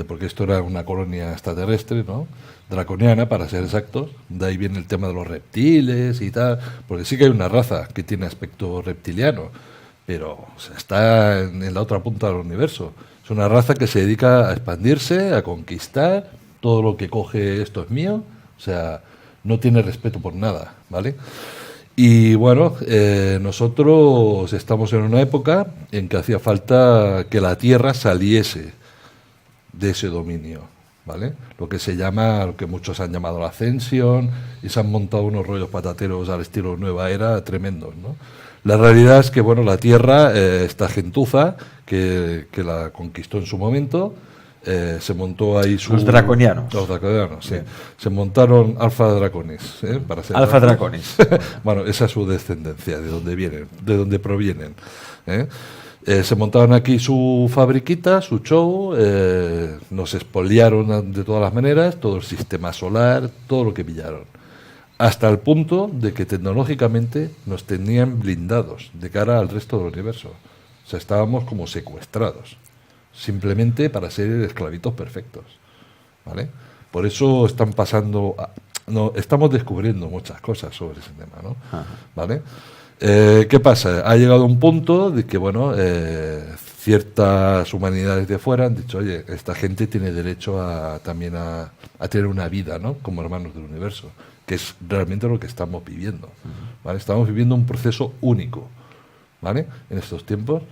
porque esto era una colonia extraterrestre, ¿no? Draconiana, para ser exactos. De ahí viene el tema de los reptiles y tal, porque sí que hay una raza que tiene aspecto reptiliano, pero o sea, está en la otra punta del universo. Es una raza que se dedica a expandirse, a conquistar, todo lo que coge esto es mío, o sea, no tiene respeto por nada, ¿vale? Y bueno, nosotros estamos en una época en que hacía falta que la Tierra saliese de ese dominio, ¿vale? Lo que se llama, lo que muchos han llamado la ascensión, y se han montado unos rollos patateros al estilo Nueva Era tremendos, ¿no? La realidad es que, bueno, la Tierra, esta gentuza que la conquistó en su momento, se montó ahí los draconianos. Los draconianos, sí. Se montaron alfa dracones, para ser alfa dracones. Bueno, esa es su descendencia, de donde vienen, de donde provienen, se montaron aquí su fabriquita, su show, nos expoliaron de todas las maneras, todo el sistema solar, todo lo que pillaron. Hasta el punto de que tecnológicamente nos tenían blindados de cara al resto del universo. O sea, estábamos como secuestrados, simplemente para ser esclavitos perfectos, ¿vale? Por eso están pasando, estamos descubriendo muchas cosas sobre ese tema, ¿no? Ajá. ¿Vale? ¿Qué pasa? Ha llegado un punto de que, bueno, ciertas humanidades de fuera han dicho, oye, esta gente tiene derecho también a tener una vida, ¿no? Como hermanos del universo, que es realmente lo que estamos viviendo, ¿vale? Estamos viviendo un proceso único, ¿vale? En estos tiempos.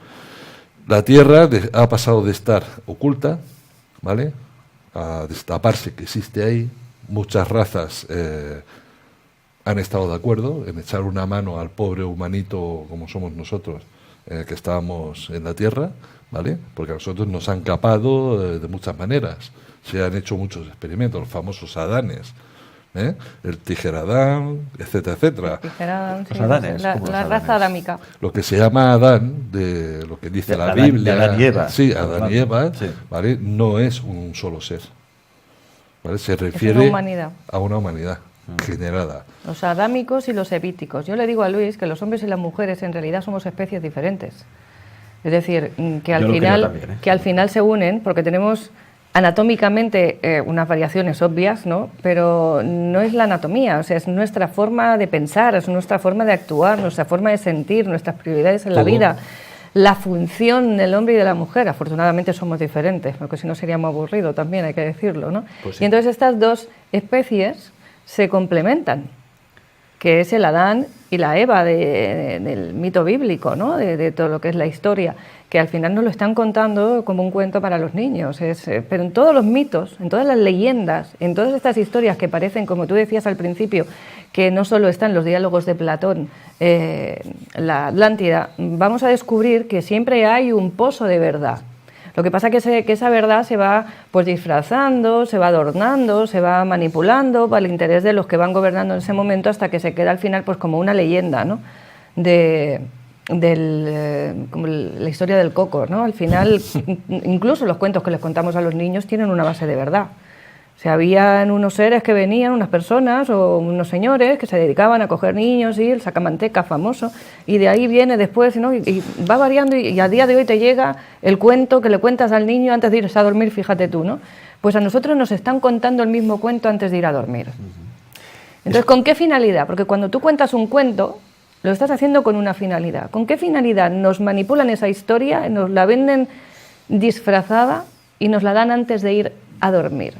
La Tierra ha pasado de estar oculta, ¿vale?, a destaparse que existe ahí. Muchas razas han estado de acuerdo en echar una mano al pobre humanito como somos nosotros, que estábamos en la Tierra, ¿vale? Porque a nosotros nos han capado de muchas maneras. Se han hecho muchos experimentos, los famosos Adanes, el Tijeradán, etcétera, etcétera. Tijeradán, los Adanes, la raza adámica. Lo que se llama Adán, de lo que dice la Biblia, de Adán y Eva. Sí, Adán y Eva, sí. ¿vale? No es un solo ser, ¿vale? Se refiere a una humanidad generada. Los adámicos y los evíticos. Yo le digo a Luis que los hombres y las mujeres en realidad somos especies diferentes. Es decir, que al final se unen porque tenemos anatómicamente unas variaciones obvias, ¿no? Pero no es la anatomía, o sea, es nuestra forma de pensar, es nuestra forma de actuar, nuestra forma de sentir, nuestras prioridades en la vida, la función del hombre y de la mujer. Afortunadamente somos diferentes, porque si no sería muy aburrido también, hay que decirlo, ¿no? Pues sí. Y entonces estas dos especies se complementan, que es el Adán y la Eva del mito bíblico, ¿no? De todo lo que es la historia, que al final nos lo están contando como un cuento para los niños. Pero en todos los mitos, en todas las leyendas, en todas estas historias que parecen, como tú decías al principio, que no solo está en los diálogos de Platón, la Atlántida, vamos a descubrir que siempre hay un pozo de verdad. Lo que pasa es que esa verdad se va pues disfrazando, se va adornando, se va manipulando para el interés de los que van gobernando en ese momento, hasta que se queda al final pues como una leyenda, ¿no? Como la historia del coco, ¿no? Al final, incluso los cuentos que les contamos a los niños tienen una base de verdad. O sea, habían unos seres que venían, unas personas o unos señores que se dedicaban a coger niños, y el sacamanteca famoso, y de ahí viene después, ¿no? Y va variando, y a día de hoy te llega el cuento que le cuentas al niño antes de irse a dormir, fíjate tú, ¿no? Pues a nosotros nos están contando el mismo cuento antes de ir a dormir. Entonces, ¿con qué finalidad? Porque cuando tú cuentas un cuento, lo estás haciendo con una finalidad. ¿Con qué finalidad? Nos manipulan esa historia, nos la venden disfrazada y nos la dan antes de ir a dormir.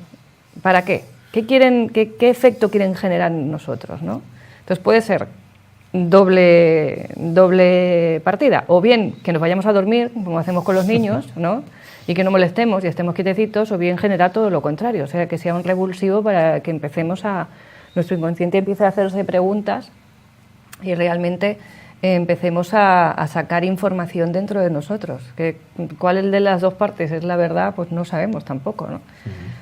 ¿Para qué? ¿Qué efecto quieren generar en nosotros, ¿no? Entonces puede ser doble partida, o bien que nos vayamos a dormir, como hacemos con los niños, ¿no? Y que no molestemos y estemos quietecitos, o bien generar todo lo contrario, o sea, que sea un revulsivo para que nuestro inconsciente empiece a hacerse preguntas y realmente empecemos a sacar información dentro de nosotros. ¿Cuál de las dos partes es la verdad? Pues no sabemos tampoco, ¿no?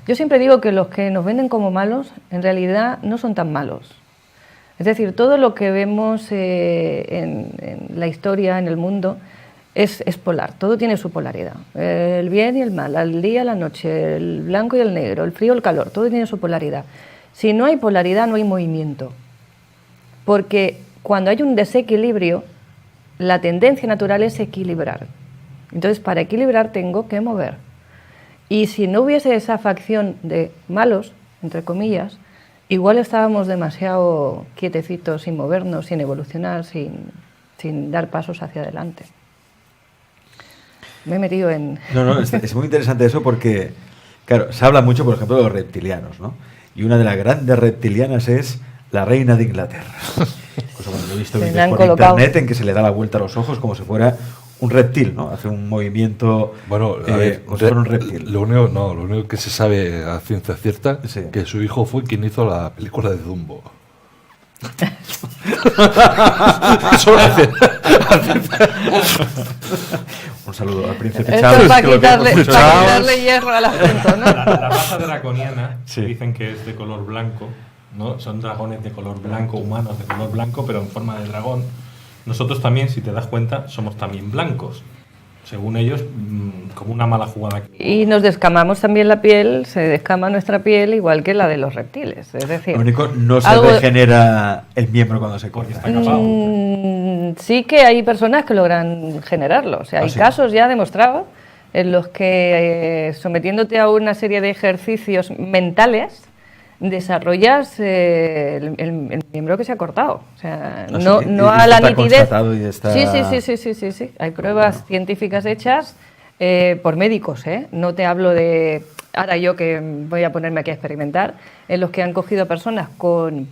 Yo siempre digo que los que nos venden como malos, en realidad no son tan malos. Es decir, todo lo que vemos en la historia, en el mundo, es polar, todo tiene su polaridad. El bien y el mal, el día, la noche, el blanco y el negro, el frío, el calor, todo tiene su polaridad. Si no hay polaridad, no hay movimiento. Porque cuando hay un desequilibrio, la tendencia natural es equilibrar. Entonces, para equilibrar tengo que mover. Y si no hubiese esa facción de malos, entre comillas, igual estábamos demasiado quietecitos, sin movernos, sin evolucionar, sin dar pasos hacia adelante. Me he metido en... No, es muy interesante eso porque, claro, se habla mucho, por ejemplo, de los reptilianos, ¿no? Y una de las grandes reptilianas es la reina de Inglaterra. Pues, bueno, he visto vídeos por internet en que se le da la vuelta a los ojos como si fuera un reptil, ¿no? Hace un movimiento, bueno, como si fuera un reptil. Lo único que se sabe a ciencia cierta es que su hijo fue quien hizo la película de Dumbo. Un saludo al príncipe Esto Charles. para quitarle hierro al asunto, ¿no? La raza draconiana dicen que es de color blanco, ¿no? Son dragones de color blanco, humanos de color blanco, pero en forma de dragón. Nosotros también, si te das cuenta, somos también blancos. Según ellos, como una mala jugada. Y nos descamamos también la piel, se descama nuestra piel igual que la de los reptiles. Es decir, lo único, no se regenera el miembro cuando se corta. Sí que hay personas que logran generarlo. O sea, hay casos ya demostrados en los que sometiéndote a una serie de ejercicios mentales desarrollas el miembro que se ha cortado. O sea, no a la nitidez. Sí. Hay pruebas científicas hechas por médicos, ¿eh? No te hablo de... Ahora yo que voy a ponerme aquí a experimentar, en los que han cogido personas con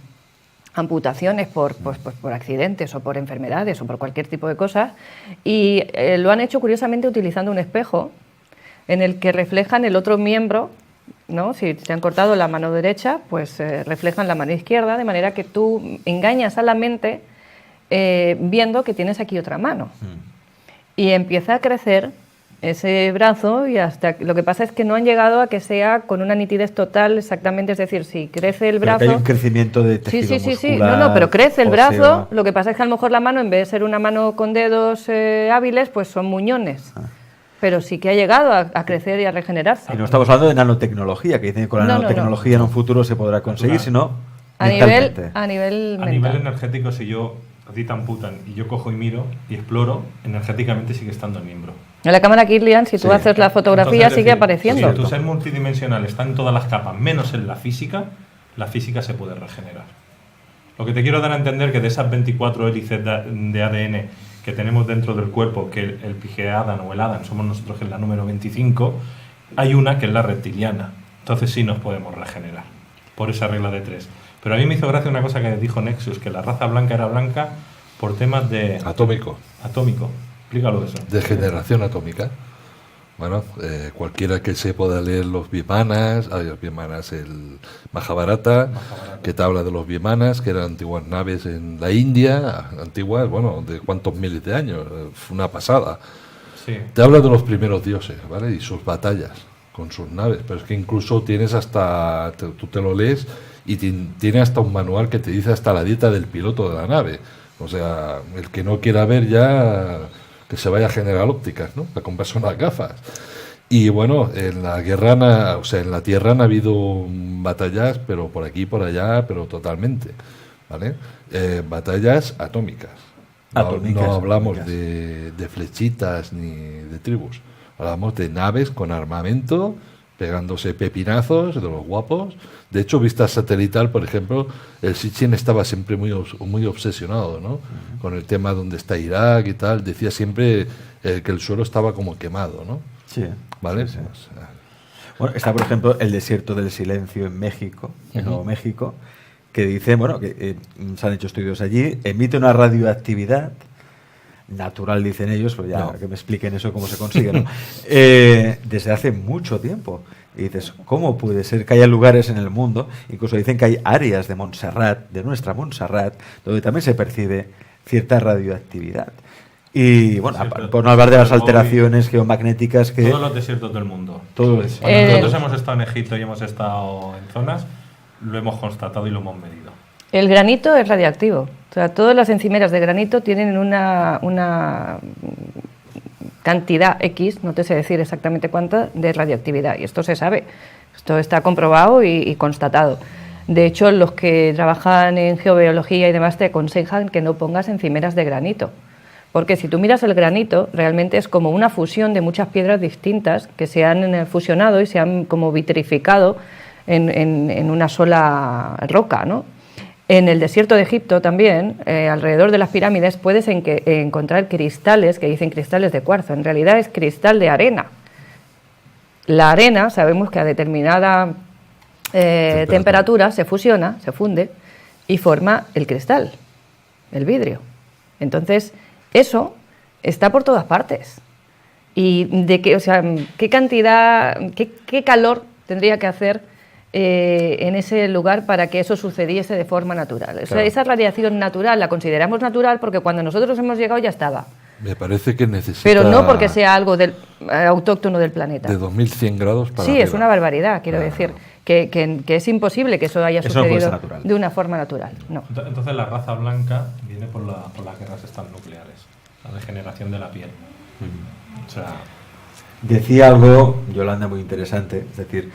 amputaciones por accidentes o por enfermedades o por cualquier tipo de cosas, y lo han hecho curiosamente utilizando un espejo en el que reflejan el otro miembro, ¿no? Si te han cortado la mano derecha, pues reflejan la mano izquierda, de manera que tú engañas a la mente viendo que tienes aquí otra mano. Y empieza a crecer ese brazo, y hasta lo que pasa es que no han llegado a que sea con una nitidez total exactamente, es decir, si crece el brazo... Pero que hay un crecimiento de tejido muscular, no, pero crece el óseo. Brazo, lo que pasa es que a lo mejor la mano, en vez de ser una mano con dedos hábiles, pues son muñones. Pero sí que ha llegado a crecer y a regenerarse. Y no estamos hablando de nanotecnología, que dicen que con la nanotecnología en un futuro se podrá conseguir, sino a nivel energético, si yo a ti te amputan y yo cojo y miro y exploro, energéticamente sigue estando el miembro. En la cámara Kirlian, si tú haces la fotografía, entonces, sigue apareciendo. Si tu ser multidimensional está en todas las capas, menos en la física se puede regenerar. Lo que te quiero dar a entender que de esas 24 hélices de ADN que tenemos dentro del cuerpo, que el Pige-Adam o el Adam somos nosotros, que es la número 25, hay una que es la reptiliana. Entonces sí nos podemos regenerar, por esa regla de 3. Pero a mí me hizo gracia una cosa que dijo Nexus, que la raza blanca era blanca por temas de... Atómico. Explícalo eso. De generación atómica. Bueno, cualquiera que se pueda leer el Mahabharata, que te habla de los Vimanas, que eran antiguas naves en la India, antiguas, bueno, de cuántos miles de años, fue una pasada. Sí. Te habla de los primeros dioses, ¿vale? Y sus batallas con sus naves, pero es que incluso tienes hasta, tú te lo lees y tiene hasta un manual que te dice hasta la dieta del piloto de la nave. O sea, el que no quiera ver ya, que se vaya a General Ópticas, ¿no? A comprarse unas gafas. Y bueno, en la guerra, o sea, en la tierra han habido batallas, pero por aquí y por allá, pero totalmente, ¿vale? Batallas atómicas. No hablamos de flechitas ni de tribus. Hablamos de naves con armamento, pegándose pepinazos de los guapos. De hecho, vista satelital, por ejemplo, el Sitchin estaba siempre muy obsesionado, ¿no? Con el tema donde está Irak y tal. Decía siempre que el suelo estaba como quemado, ¿no? Sí. ¿Vale? Sí. Bueno, está, por ejemplo, el desierto del silencio en México, en Nuevo México, que dice, bueno, que se han hecho estudios allí, emite una radioactividad natural, dicen ellos, pero ya que me expliquen eso, cómo se consigue, ¿no? Desde hace mucho tiempo. Y dices, ¿cómo puede ser que haya lugares en el mundo? Incluso dicen que hay áreas de Montserrat, de nuestra Montserrat, donde también se percibe cierta radioactividad. Y bueno, sí, por no hablar de las alteraciones geomagnéticas que... Todos los desiertos del mundo. Todos nosotros hemos estado en Egipto y hemos estado en zonas, lo hemos constatado y lo hemos medido. El granito es radioactivo. O sea, todas las encimeras de granito tienen una cantidad X, no te sé decir exactamente cuánta, de radioactividad. Y esto se sabe. Esto está comprobado y constatado. De hecho, los que trabajan en geobiología y demás te aconsejan que no pongas encimeras de granito. Porque si tú miras el granito, realmente es como una fusión de muchas piedras distintas que se han fusionado y se han como vitrificado en una sola roca, ¿no? En el desierto de Egipto también, alrededor de las pirámides, puedes encontrar cristales, que dicen cristales de cuarzo. En realidad es cristal de arena. La arena, sabemos que a determinada temperatura se fusiona, se funde y forma el cristal, el vidrio. Entonces, eso está por todas partes. Y qué cantidad, qué calor tendría que hacer en ese lugar para que eso sucediese de forma natural. Claro. O sea, esa radiación natural la consideramos natural porque cuando nosotros hemos llegado ya estaba. Me parece que necesita... Pero no porque sea algo autóctono del planeta. De 2100 grados para Sí, arriba. Es una barbaridad, quiero decir. Que es imposible que eso haya sucedido de una forma natural. No. Entonces la raza blanca viene por las guerras estas nucleares, la degeneración de la piel. O sea... Decía algo, Yolanda, muy interesante, es decir,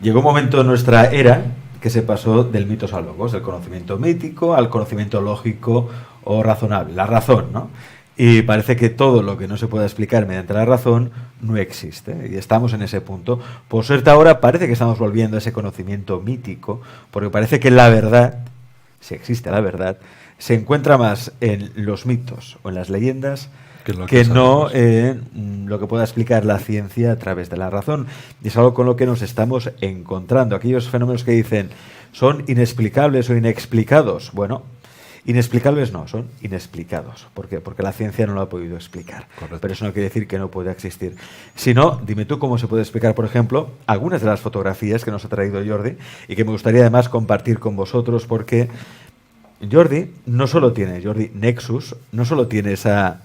llegó un momento en nuestra era que se pasó del mitos a logos, del conocimiento mítico al conocimiento lógico o razonable, la razón, ¿no? Y parece que todo lo que no se pueda explicar mediante la razón no existe. Y estamos en ese punto. Por suerte ahora parece que estamos volviendo a ese conocimiento mítico, porque parece que la verdad, si existe la verdad, se encuentra más en los mitos o en las leyendas que no en lo que pueda explicar la ciencia a través de la razón. Y es algo con lo que nos estamos encontrando. Aquellos fenómenos que dicen son inexplicables o inexplicados. Bueno, inexplicables no, son inexplicados. ¿Por qué? Porque la ciencia no lo ha podido explicar. Correcto. Pero eso no quiere decir que no pueda existir. Si no, dime tú cómo se puede explicar, por ejemplo, algunas de las fotografías que nos ha traído Jordi y que me gustaría además compartir con vosotros, porque Jordi Nexus no solo tiene esa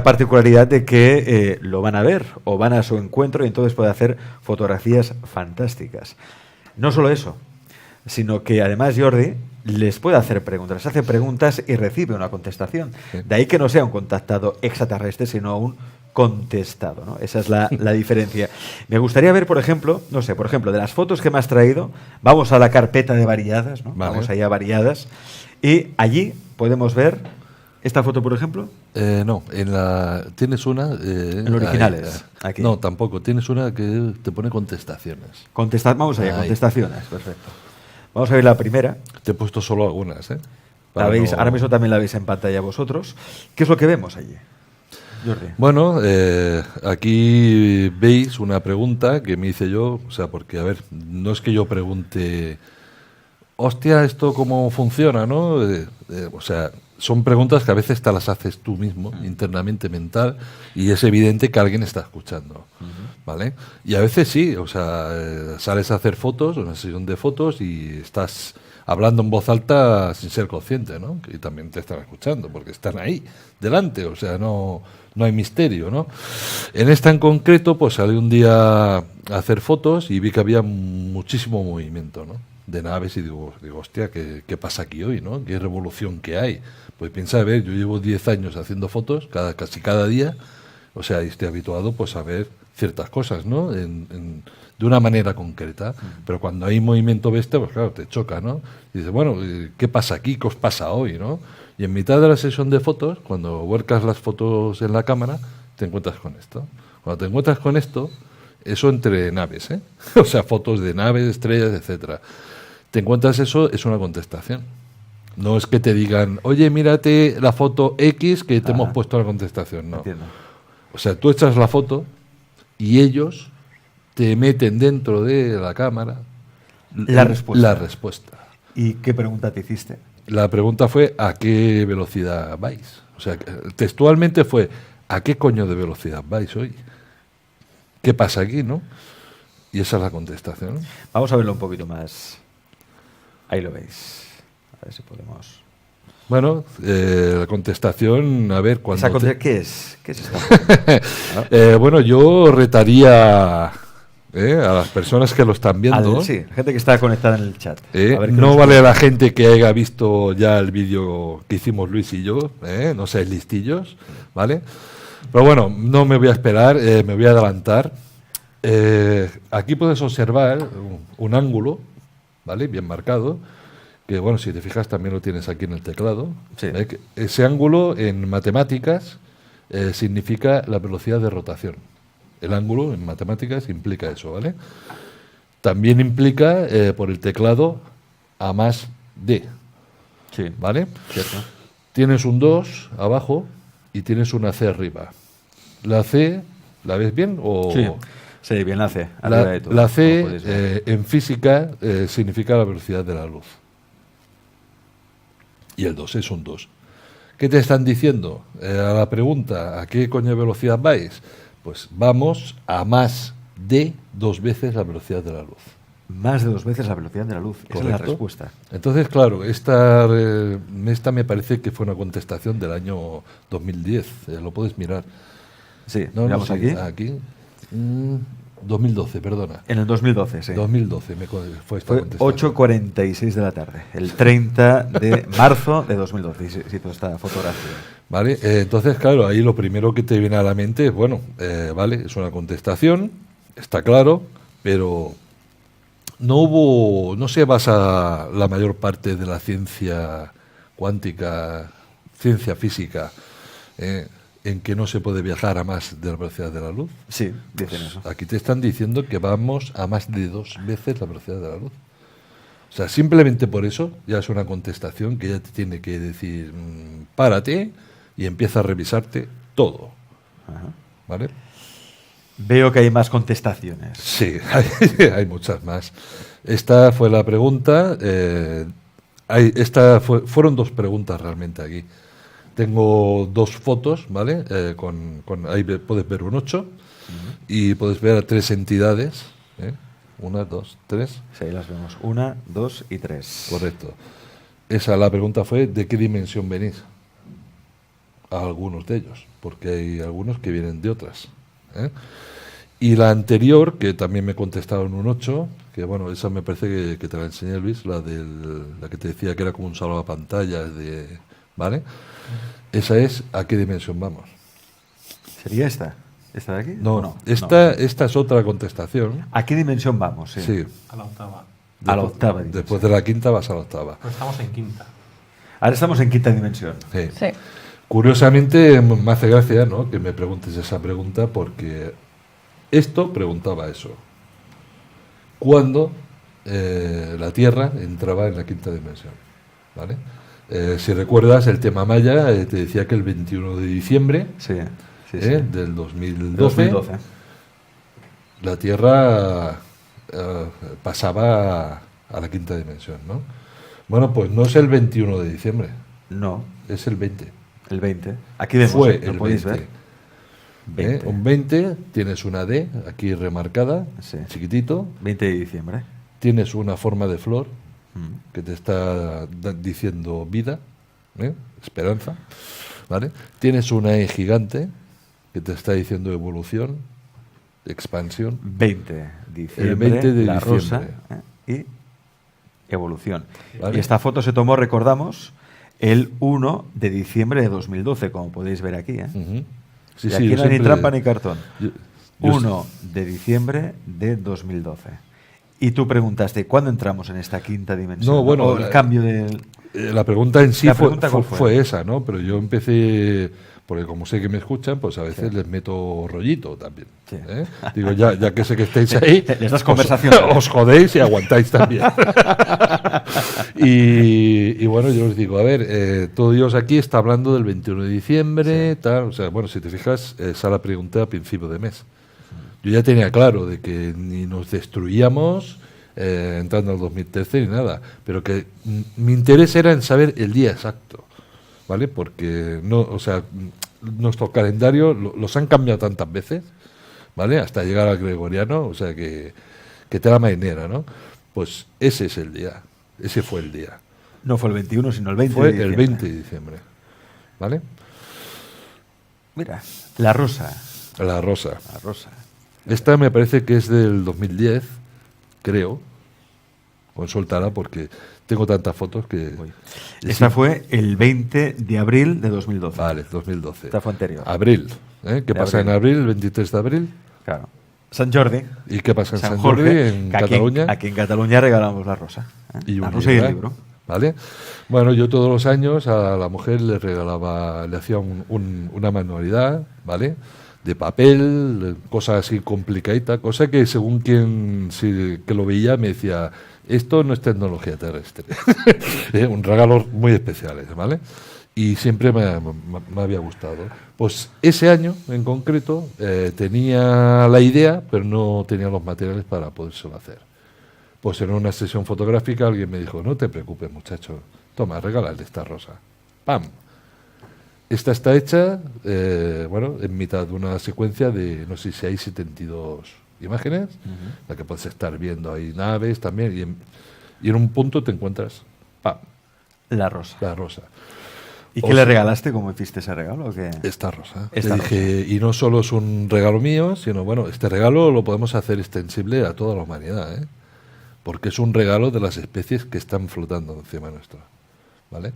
particularidad de que lo van a ver o van a su encuentro y entonces puede hacer fotografías fantásticas. No solo eso, sino que además Jordi les puede hacer preguntas, les hace preguntas y recibe una contestación. Sí. De ahí que no sea un contactado extraterrestre, sino un contestado, ¿no? Esa es la diferencia. Me gustaría ver, por ejemplo, de las fotos que me has traído, vamos a la carpeta de variadas, ¿no? Vale. Vamos allá a variadas, y allí podemos ver esta foto, por ejemplo. No, tienes una... en originales. Aquí. No, tampoco. Tienes una que te pone contestaciones. Vamos allá, Ahí. contestaciones, perfecto. Vamos a ver la primera. Te he puesto solo algunas, ¿eh? La veis, ahora mismo también la veis en pantalla vosotros. ¿Qué es lo que vemos allí, Jordi? Bueno, aquí veis una pregunta que me hice yo, o sea, porque, a ver, no es que yo pregunte, hostia, ¿esto cómo funciona, no? O sea, son preguntas que a veces te las haces tú mismo, internamente, mental, y es evidente que alguien está escuchando, ¿vale? Y a veces sí, o sea, sales a hacer fotos, una sesión de fotos, y estás hablando en voz alta sin ser consciente, ¿no? Y también te están escuchando, porque están ahí, delante, o sea, no hay misterio, ¿no? En esta en concreto, pues salí un día a hacer fotos y vi que había muchísimo movimiento, ¿no? De naves, y digo, hostia, ¿qué pasa aquí hoy, no? ¿Qué revolución que hay? Pues piensa, a ver, yo llevo 10 años haciendo fotos, casi cada día, o sea, y estoy habituado pues a ver ciertas cosas, ¿no? De una manera concreta, pero cuando hay movimiento bestia, pues claro, te choca, ¿no? Y dices, bueno, ¿qué pasa aquí? ¿Qué os pasa hoy, no? Y en mitad de la sesión de fotos, cuando vuelcas las fotos en la cámara, te encuentras con esto. Cuando te encuentras con esto, eso entre naves, ¿eh? O sea, fotos de naves, estrellas, etcétera. Te encuentras eso, es una contestación. No es que te digan, oye, mírate la foto X que te hemos puesto en la contestación. No. Entiendo. O sea, tú echas la foto y ellos te meten dentro de la cámara La respuesta. la respuesta. ¿Y qué pregunta te hiciste? La pregunta fue, ¿a qué velocidad vais? O sea, textualmente fue, ¿a qué coño de velocidad vais hoy? ¿Qué pasa aquí, no? Y esa es la contestación, ¿no? Vamos a verlo un poquito más. Ahí lo veis. A ver si podemos... Bueno, la contestación, a ver, cuando... ¿Qué es? ¿Qué es esto? Bueno, yo retaría a las personas que lo están viendo. Sí, gente que está conectada en el chat. A ver qué no nos vale cuenta. la gente que haya visto ya el vídeo que hicimos Luis y yo, no seáis listillos, ¿vale? Pero bueno, no me voy a esperar, me voy a adelantar. Aquí puedes observar un ángulo, ¿vale? Bien marcado, que bueno, si te fijas también lo tienes aquí en el teclado. Sí. Que ese ángulo en matemáticas significa la velocidad de rotación. El ángulo en matemáticas implica eso, ¿vale? También implica por el teclado a más d, Sí, ¿vale? cierto. Tienes un 2 abajo y tienes una C arriba. La C, ¿la ves bien? O Sí, bien la C. arriba de todo, la como C podéis ver. en física significa la velocidad de la luz. Y el 2 es un 2. ¿Qué te están diciendo? A la pregunta, ¿a qué coño de velocidad vais? Pues vamos a más de 2 veces la velocidad de la luz. Más de 2 veces la velocidad de la luz. Esa es la ¿Correcto? respuesta. Entonces, claro, esta me parece que fue una contestación del año 2010. Lo puedes mirar. Sí, No, miramos sí, aquí. 2012, perdona. En el 2012, sí. 2012 fue esta Fue contestación. 8:46 de la tarde, el 30 de marzo de 2012. Y se hizo esta fotografía. Vale, entonces, claro, ahí lo primero que te viene a la mente es, bueno, vale, es una contestación, está claro, pero no se basa la mayor parte de la ciencia cuántica, ciencia física, en que no se puede viajar a más de la velocidad de la luz. Sí, dicen eso. Aquí te están diciendo que vamos a más de 2 veces la velocidad de la luz. O sea, simplemente por eso ya es una contestación que ya te tiene que decir, párate y empieza a revisarte todo. Ajá. ¿Vale? Veo que hay más contestaciones. Sí, hay muchas más. Esta fue la pregunta. Fueron 2 preguntas realmente aquí. Tengo 2 fotos, ¿vale? Ahí puedes ver un 8 y puedes ver a 3 entidades. 1, 2, 3. Sí, ahí las vemos. 1, 2 y 3. Correcto. La pregunta fue, ¿de qué dimensión venís? A algunos de ellos, porque hay algunos que vienen de otras. Y la anterior, que también me contestaron un 8, que bueno, esa me parece que te la enseñé, Luis, la que te decía que era como un salvapantallas ¿vale? Esa es, ¿a qué dimensión vamos? ¿Sería esta? ¿Esta de aquí? No, ¿O esta es otra contestación. ¿A qué dimensión vamos? Sí. A la octava. A la octava dimensión. Después de la quinta vas a la octava. Pues estamos en quinta. Ahora estamos en quinta dimensión. Sí. Sí. Curiosamente me hace gracia, ¿no?, que me preguntes esa pregunta, porque esto preguntaba eso. ¿Cuándo la Tierra entraba en la quinta dimensión? ¿Vale? Si recuerdas el tema maya, te decía que el 21 de diciembre Sí, sí. del 2012, la Tierra pasaba a la quinta dimensión, ¿no? Bueno, pues no es el 21 de diciembre, No. es el 20. El 20. Aquí vemos, Fue lo el podéis 20. ver. 20. Un 20, tienes una D aquí remarcada, Sí. chiquitito, 20 de diciembre. tienes una forma de flor Mm. que te está diciendo vida, esperanza, ¿vale? Tienes una E gigante que te está diciendo evolución, expansión. 20 de diciembre. El 20 de la rosa, diciembre. y evolución. Vale. Y esta foto se tomó, recordamos, el 1 de diciembre de 2012, como podéis ver aquí. Ujú. Sí, Y sí, aquí yo no hay ni siempre- trampa ni cartón. yo- 1 de diciembre de 2012. Y tú preguntaste, ¿cuándo entramos en esta quinta dimensión? No, bueno, O el cambio del... La pregunta en sí La fue, pregunta, ¿cuál fue- fue? fue esa, ¿no? Pero yo empecé, porque como sé que me escuchan, pues a veces les meto rollito también. Sí. ¿eh? Digo, ya que sé que estáis ahí, Les das conversación. os jodéis y aguantáis también. y bueno, yo os digo, a ver, todo Dios aquí está hablando del 21 de diciembre, tal, o sea, bueno, si te fijas, esa la pregunté a principio de mes. Yo ya tenía claro de que ni nos destruíamos entrando al 2013 ni nada, pero que mi interés era en saber el día exacto, ¿vale? Porque no, o sea, nuestro calendario los han cambiado tantas veces, ¿vale? Hasta llegar al gregoriano, o sea que tela marinera, ¿no? Pues ese es el día, ese fue el día. No fue el 21, sino el 20 Fue de diciembre. el 20 de diciembre, ¿vale? Mira, la rosa. La rosa. La rosa. Esta me parece que es del 2010, creo. Consultarla porque tengo tantas fotos que... Uy. Esta fue el 20 de abril de 2012. Vale, 2012. Esta fue anterior. Abril. ¿Qué De pasa abril. en abril, el 23 de abril? Claro. San Jordi. ¿Y qué pasa en San Jorge, Jordi, en que aquí Cataluña? Aquí en Cataluña regalamos la rosa. Y la un rosa y el libro, libro. ¿vale? Bueno, yo todos los años a la mujer le regalaba, le hacía una manualidad, ¿vale? De papel, cosas así complicaditas, cosa que según quien que lo veía me decía, esto no es tecnología terrestre. Un regalo muy especiales, ¿vale? Y siempre me había gustado. Pues ese año en concreto tenía la idea, pero no tenía los materiales para podérselo hacer. Pues en una sesión fotográfica alguien me dijo, no te preocupes muchacho, toma, regálale esta rosa. ¡Pam! Esta está hecha, bueno, en mitad de una secuencia de, no sé si hay 72 imágenes, la que puedes estar viendo ahí naves también, y en un punto te encuentras, ¡pam!, La rosa. la rosa. ¿Y qué le regalaste? ¿Cómo hiciste ese regalo? ¿O qué? Esta rosa. Esta Le dije, y no solo es un regalo mío, sino, bueno, este regalo lo podemos hacer extensible a toda la humanidad, ¿eh? Porque es un regalo de las especies que están flotando encima nuestro, ¿vale?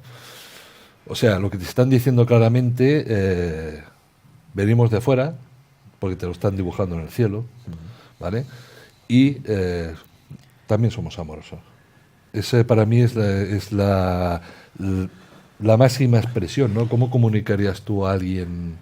O sea, lo que te están diciendo claramente, venimos de fuera, porque te lo están dibujando en el cielo, ¿vale? Y también somos amorosos. Ese para mí es la máxima expresión, ¿no? ¿Cómo comunicarías tú a alguien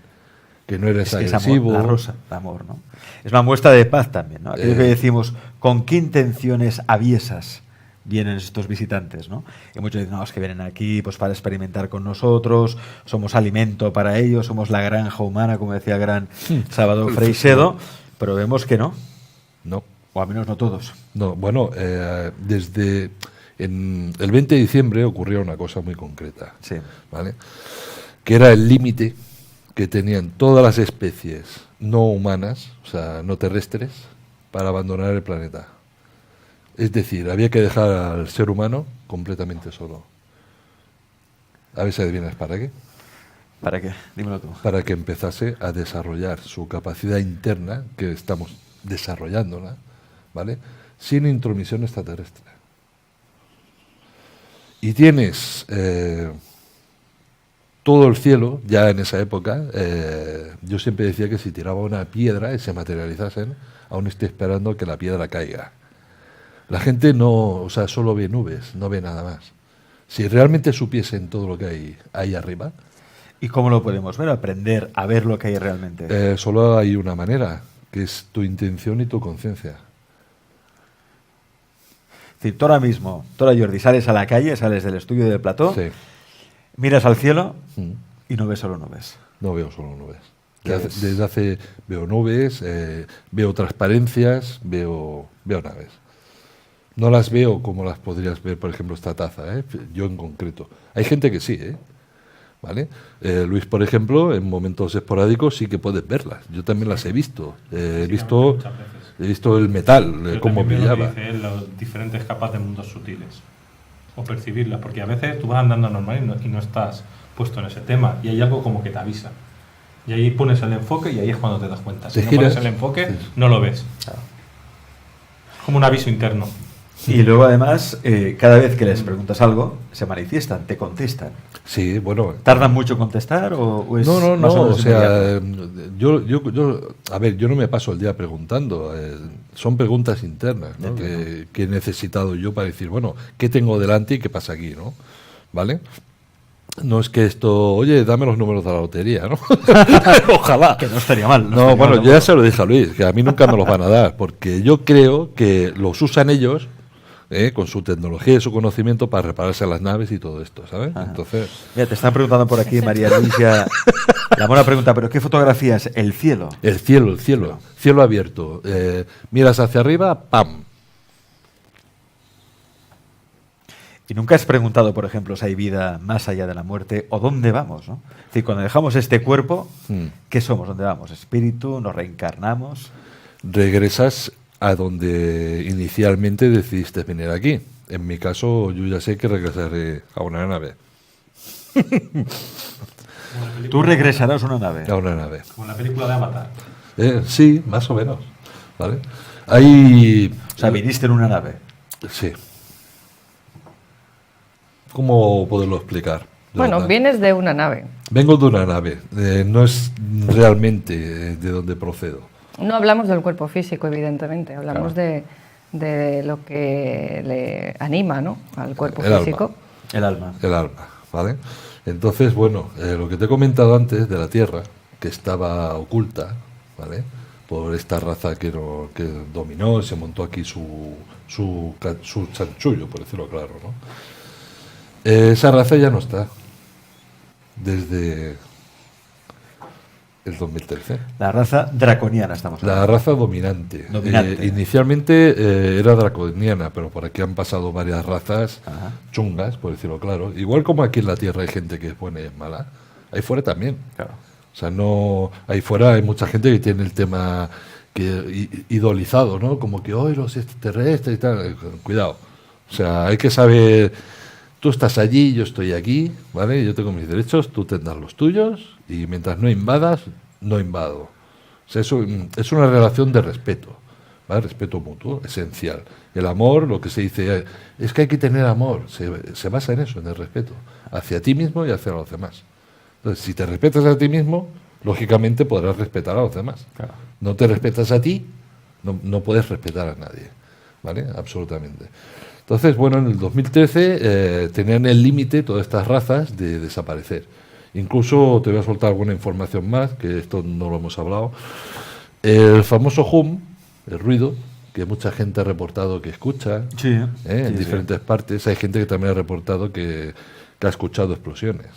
que no eres Es que es agresivo? amor, la rosa, el amor, ¿no? Es una muestra de paz también, ¿no? Aquello que decimos, ¿con qué intenciones aviesas vienen estos visitantes, ¿no? Y muchos dicen, no, es que vienen aquí pues para experimentar con nosotros, somos alimento para ellos, somos la granja humana, como decía el gran Salvador Freixedo, pero vemos que no, No. o al menos no todos. No, bueno, desde el 20 de diciembre ocurrió una cosa muy concreta, Sí. ¿vale? Que era el límite que tenían todas las especies no humanas, o sea, no terrestres, para abandonar el planeta. Es decir, había que dejar al ser humano completamente solo. A ver si adivinas para qué. ¿Para qué? Dímelo tú. Para que empezase a desarrollar su capacidad interna, que estamos desarrollándola, ¿vale? Sin intromisión extraterrestre. Y tienes todo el cielo, ya en esa época, yo siempre decía que si tiraba una piedra y se materializasen, aún estoy esperando que la piedra caiga. La gente no, o sea, solo ve nubes, no ve nada más. Si realmente supiesen todo lo que hay ahí arriba, ¿Y cómo lo podemos ver? Aprender a ver lo que hay realmente. solo hay una manera, que es tu intención y tu conciencia. Es decir, tú ahora mismo, tú ahora Jordi, sales a la calle, sales del estudio del plató, Sí. miras al cielo Mm. y no ves solo nubes. No veo solo nubes. ¿Qué ves? Desde hace veo nubes, veo transparencias, veo naves. No las veo como las podrías ver, por ejemplo, esta taza, ¿eh? Yo en concreto. Hay gente que sí, ¿eh? ¿vale? Luis, por ejemplo, en momentos esporádicos sí que puedes verlas. Yo también las he visto. He visto el metal, Pero cómo también veo lo brillaba. que dice él, las diferentes capas de mundos sutiles. O percibirlas, porque a veces tú vas andando normal y no estás puesto en ese tema, y hay algo como que te avisa. Y ahí pones el enfoque y ahí es cuando te das cuenta. Si Te no giras. pones el enfoque, Sí. no lo ves. Como un aviso interno. Y luego además, cada vez que les preguntas algo, se manifiestan, te contestan. Sí, bueno. ¿Tardan mucho en contestar o es No, más o o menos sea, inmediato? a ver, yo no me paso el día preguntando, son preguntas internas, ¿no? Entiendo. que he necesitado yo para decir, bueno, ¿qué tengo delante y qué pasa aquí, ¿no? ¿Vale? No es que esto, oye, dame los números de la lotería, ¿no? Ojalá. Que no estaría mal. No, estaría bueno, mal, yo ya se lo dije a Luis, que a mí nunca me los van a dar, porque yo creo que los usan ellos, con su tecnología y su conocimiento para repararse las naves y todo esto, ¿sabes? Ajá. Entonces, Mira, te están preguntando por aquí, María Luisa. La buena pregunta, ¿pero qué fotografías? El cielo. el cielo abierto. Miras hacia arriba, ¡pam! Y nunca has preguntado, por ejemplo, si hay vida más allá de la muerte o dónde vamos, ¿no? Es decir, cuando dejamos este cuerpo, ¿qué somos? ¿Dónde vamos? ¿Espíritu? ¿Nos reencarnamos? Regresas a donde inicialmente decidiste venir aquí. En mi caso, yo ya sé que regresaré a una nave. Tú regresarás a una nave. A una nave. Como en la película de Avatar. Sí, más o menos. ¿Vale? Hay... O sea, viniste en una nave. Sí. ¿Cómo poderlo explicar? De Bueno, verdad. vienes de una nave. Vengo de una nave. No es realmente de donde procedo. No hablamos del cuerpo físico, evidentemente, hablamos de lo que le anima, ¿no?, al cuerpo El alma. físico. El alma. El alma, ¿vale? Entonces, bueno, lo que te he comentado antes de la Tierra, que estaba oculta, ¿vale?, por esta raza que dominó y se montó aquí su chanchullo, por decirlo claro, ¿no? Esa raza ya no está desde el 2013. La raza draconiana estamos La hablando. raza dominante. Dominante. Inicialmente era draconiana, pero por aquí han pasado varias razas Ajá. chungas, por decirlo claro. Igual como aquí en la Tierra hay gente que es buena y es mala, ahí fuera también. Claro. O sea, no, ahí fuera hay mucha gente que tiene el tema idolizado, ¿no? Como que hoy los extraterrestres y tal. Cuidado. O sea, hay que saber, tú estás allí, yo estoy aquí, ¿vale? Yo tengo mis derechos, tú tendrás los tuyos, y mientras no invadas, no invado. O sea, eso es una relación de respeto, ¿vale? Respeto mutuo, esencial. El amor, lo que se dice, es que hay que tener amor, se basa en eso, en el respeto, hacia ti mismo y hacia los demás. Entonces, si te respetas a ti mismo, lógicamente podrás respetar a los demás. Claro. No te respetas a ti, no puedes respetar a nadie, ¿vale? Absolutamente. Entonces, bueno, en el 2013 tenían el límite todas estas razas de desaparecer. Incluso te voy a soltar alguna información más, que esto no lo hemos hablado. El famoso hum, el ruido, que mucha gente ha reportado que escucha, Sí, en sí, diferentes partes. Hay gente que también ha reportado que ha escuchado explosiones,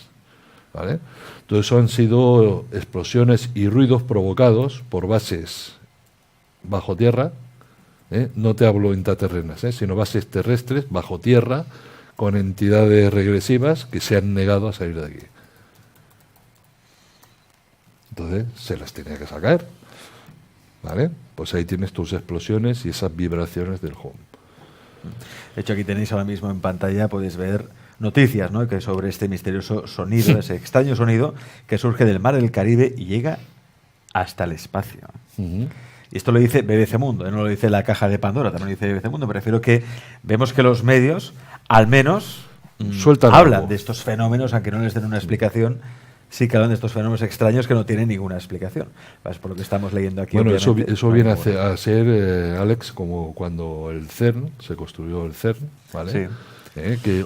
¿vale? Entonces, eso han sido explosiones y ruidos provocados por bases bajo tierra. No te hablo intraterrenas, sino bases terrestres bajo tierra con entidades regresivas que se han negado a salir de aquí. Entonces se las tenía que sacar, ¿vale? Pues ahí tienes tus explosiones y esas vibraciones del home. De hecho, aquí tenéis ahora mismo en pantalla, podéis ver noticias, ¿no?, que sobre este misterioso sonido, ese extraño sonido que surge del mar del Caribe y llega hasta el espacio. Uh-huh. Y esto lo dice BBC Mundo, no lo dice la caja de Pandora, también lo dice BBC Mundo. Me refiero que vemos que los medios, al menos, Sueltan hablan algo. de estos fenómenos, aunque no les den una explicación. Sí que hablan de estos fenómenos extraños que no tienen ninguna explicación. Es por lo que estamos leyendo aquí. Bueno, eso obviamente, no hay viene ninguna. a ser, Alex, como cuando el CERN, se construyó el CERN, ¿vale? Sí. Que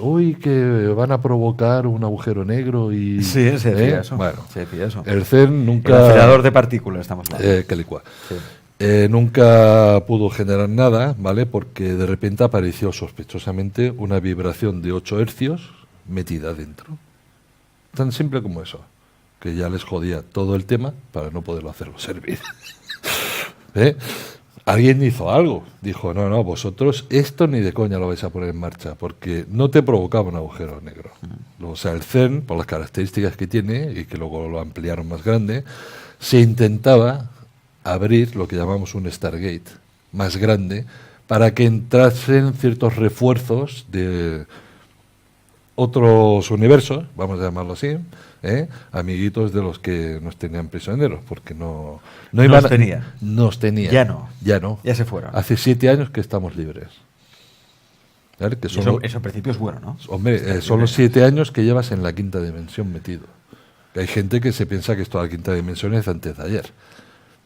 van a provocar un agujero negro y... Sí, se decía eso. Bueno, Se decía eso. el CERN El nunca... acelerador de partículas, estamos hablando. que licua. Sí. Nunca pudo generar nada, ¿vale? Porque de repente apareció sospechosamente una vibración de 8 hercios metida dentro. Tan simple como eso, que ya les jodía todo el tema para no poderlo hacerlo servir. alguien hizo algo. Dijo, no, vosotros esto ni de coña lo vais a poner en marcha, porque no te provocaba un agujero negro. O sea, el CERN, por las características que tiene, y que luego lo ampliaron más grande, se intentaba abrir lo que llamamos un Stargate más grande, para que entrasen ciertos refuerzos de otros universos, vamos a llamarlo así, amiguitos de los que nos tenían prisioneros, porque no iban nos tenían. Ya no. Ya se fueron. Hace 7 años que estamos libres. ¿Vale? Que eso en principio es bueno, ¿no? Hombre, son los 7 años que llevas en la quinta dimensión metido. Hay gente que se piensa que esto de la quinta dimensión es antes de ayer.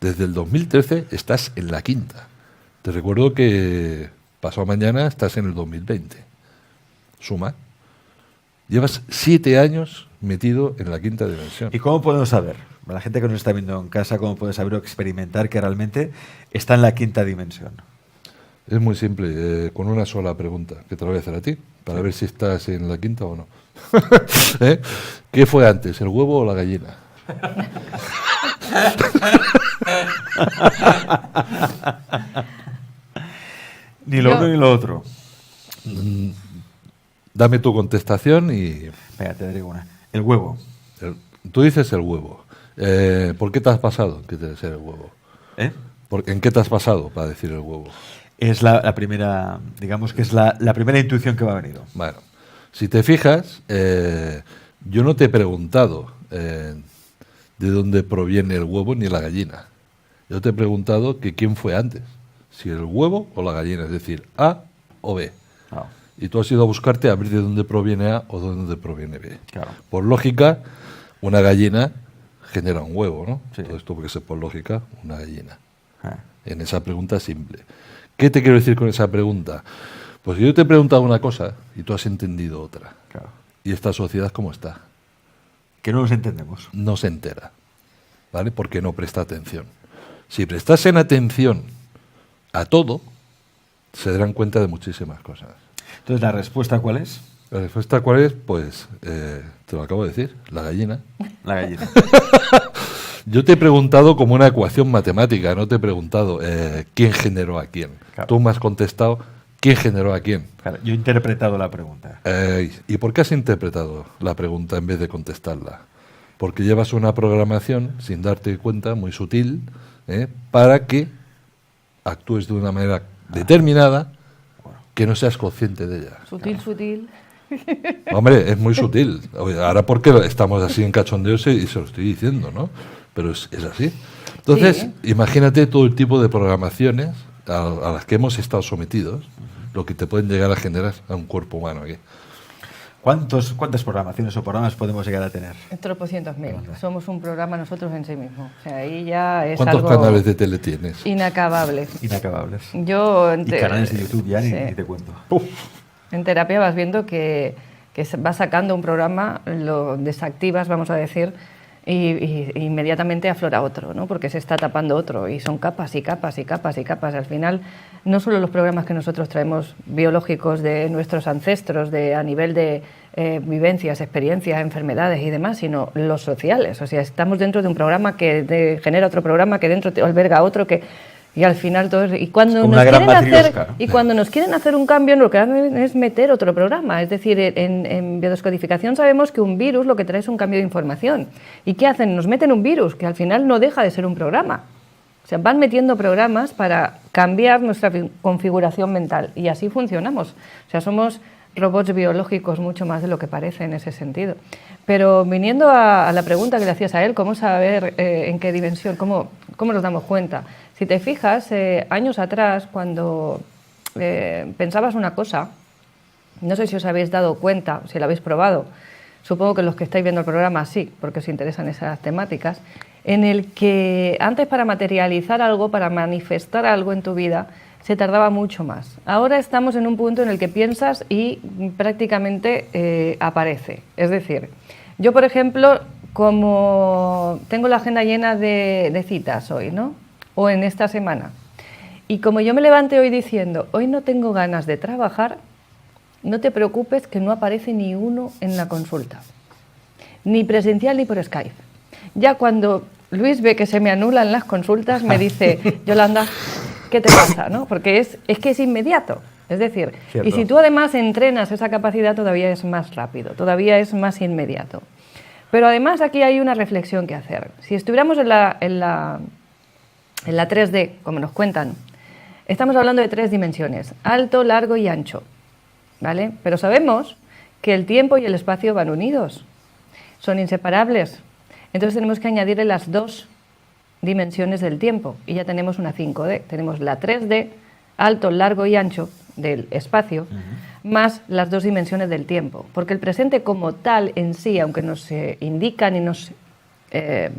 Desde el 2013 estás en la quinta. Te recuerdo que pasado mañana estás en el 2020. Suma. Llevas 7 años metido en la quinta dimensión. ¿Y cómo podemos saber? La gente que nos está viendo en casa, ¿cómo puede saber o experimentar que realmente está en la quinta dimensión? Es muy simple, con una sola pregunta, que te la voy a hacer a ti, para ver si estás en la quinta o no. ¿Qué fue antes, el huevo o la gallina? Ni lo uno ni lo otro. Dame tu contestación y... Venga, te daré una. El huevo. Tú dices el huevo. ¿Por qué te has pasado en que debe ser el huevo? ¿En qué te has pasado para decir el huevo? Es la primera, digamos que es la primera intuición que me ha venido. Bueno, si te fijas, yo no te he preguntado de dónde proviene el huevo ni la gallina. Yo te he preguntado que quién fue antes, si el huevo o la gallina, es decir, A o B. Oh. Y tú has ido a buscarte a ver de dónde proviene A o de dónde proviene B. Claro. Por lógica, una gallina genera un huevo, ¿no? Sí. Todo esto porque es por lógica una gallina. Ah. En esa pregunta simple. ¿Qué te quiero decir con esa pregunta? Pues yo te he preguntado una cosa y tú has entendido otra. Claro. ¿Y esta sociedad cómo está? Que no nos entendemos. No se entera, ¿vale? Porque no presta atención. Si prestasen atención a todo, se darán cuenta de muchísimas cosas. Entonces, ¿la respuesta cuál es? ¿La respuesta cuál es? Pues, te lo acabo de decir, la gallina. La gallina. Yo te he preguntado como una ecuación matemática, no te he preguntado quién generó a quién. Claro. Tú me has contestado quién generó a quién. Claro, yo he interpretado la pregunta. ¿Y por qué has interpretado la pregunta en vez de contestarla? Porque llevas una programación, sin darte cuenta, muy sutil, para que actúes de una manera determinada que no seas consciente de ella. Sutil. Hombre, es muy sutil. Ahora porque estamos así en cachondeos y se lo estoy diciendo, ¿no? Pero es así. Entonces, Sí. Imagínate todo el tipo de programaciones a las que hemos estado sometidos, lo que te pueden llegar a generar a un cuerpo humano aquí. ¿Cuántas programaciones o programas podemos llegar a tener? Tropocientos mil. Somos un programa nosotros en sí mismo. O sea, ahí ya es ¿Cuántos algo canales de tele tienes? inacabable. Inacabables. Yo Y canales de YouTube ya sí. ni te cuento. En terapia vas viendo que vas sacando un programa, lo desactivas, vamos a decir, y inmediatamente aflora otro, ¿no? Porque se está tapando otro y son capas y capas y capas y capas. Al final, no solo los programas que nosotros traemos biológicos de nuestros ancestros, a nivel de vivencias, experiencias, enfermedades y demás, sino los sociales. O sea, estamos dentro de un programa que genera otro programa, que dentro te alberga otro, y al final todo eso, y cuando nos quieren hacer un cambio, lo que hacen es meter otro programa. Es decir, en biodescodificación sabemos que un virus lo que trae es un cambio de información. ¿Y qué hacen? Nos meten un virus, que al final no deja de ser un programa. O sea, van metiendo programas para cambiar nuestra configuración mental, y así funcionamos. O sea, somos robots biológicos mucho más de lo que parece en ese sentido. Pero viniendo a la pregunta que le hacías a él, ¿cómo saber en qué dimensión, cómo nos damos cuenta? Si te fijas, años atrás, cuando pensabas una cosa, no sé si os habéis dado cuenta, si lo habéis probado, supongo que los que estáis viendo el programa sí, porque os interesan esas temáticas, en el que antes para materializar algo, para manifestar algo en tu vida, se tardaba mucho más. Ahora estamos en un punto en el que piensas y prácticamente aparece. Es decir, yo, por ejemplo, como tengo la agenda llena de citas hoy, ¿no? O en esta semana, y como yo me levante hoy diciendo, hoy no tengo ganas de trabajar, no te preocupes que no aparece ni uno en la consulta, ni presencial ni por Skype. Ya cuando Luis ve que se me anulan las consultas, me dice, Yolanda, ¿qué te pasa? ¿No? Porque es que es inmediato. Es decir, Cierto. y si tú además entrenas esa capacidad, todavía es más rápido, todavía es más inmediato. Pero además aquí hay una reflexión que hacer. Si estuviéramos en la 3D, como nos cuentan, estamos hablando de 3 dimensiones, alto, largo y ancho, ¿vale? Pero sabemos que el tiempo y el espacio van unidos, son inseparables. Entonces tenemos que añadirle las 2 dimensiones del tiempo y ya tenemos una 5D. Tenemos la 3D, alto, largo y ancho del espacio, más las 2 dimensiones del tiempo. Porque el presente como tal en sí, aunque nos indican y nos,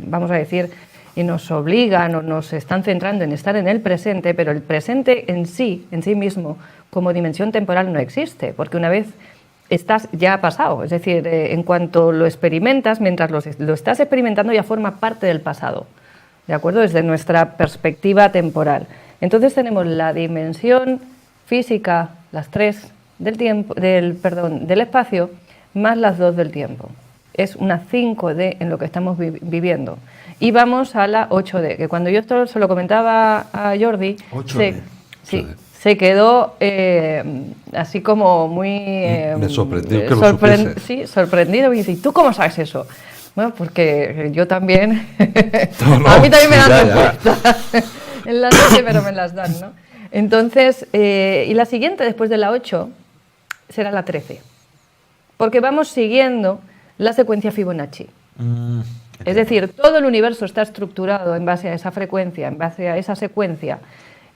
vamos a decir, y nos obligan o nos están centrando en estar en el presente, pero el presente en sí mismo, como dimensión temporal no existe, porque una vez ya ha pasado, es decir, en cuanto lo experimentas, mientras lo estás experimentando ya forma parte del pasado, ¿de acuerdo? Desde nuestra perspectiva temporal. Entonces tenemos la dimensión física, las 3 del espacio, más las 2 del tiempo. Es una 5D en lo que estamos viviendo. Y vamos a la 8D, que cuando yo esto se lo comentaba a Jordi, 8D. se quedó así como muy... me sorprendió que lo supiese. Sí, sorprendido. Y dice, ¿y tú cómo sabes eso? Bueno, porque yo también... No, a mí también me dan ya. respuestas en la noche, pero me las dan, ¿no? Entonces, y la siguiente, después de la 8, será la 13. Porque vamos siguiendo la secuencia Fibonacci. Es decir, todo el universo está estructurado en base a esa frecuencia, en base a esa secuencia.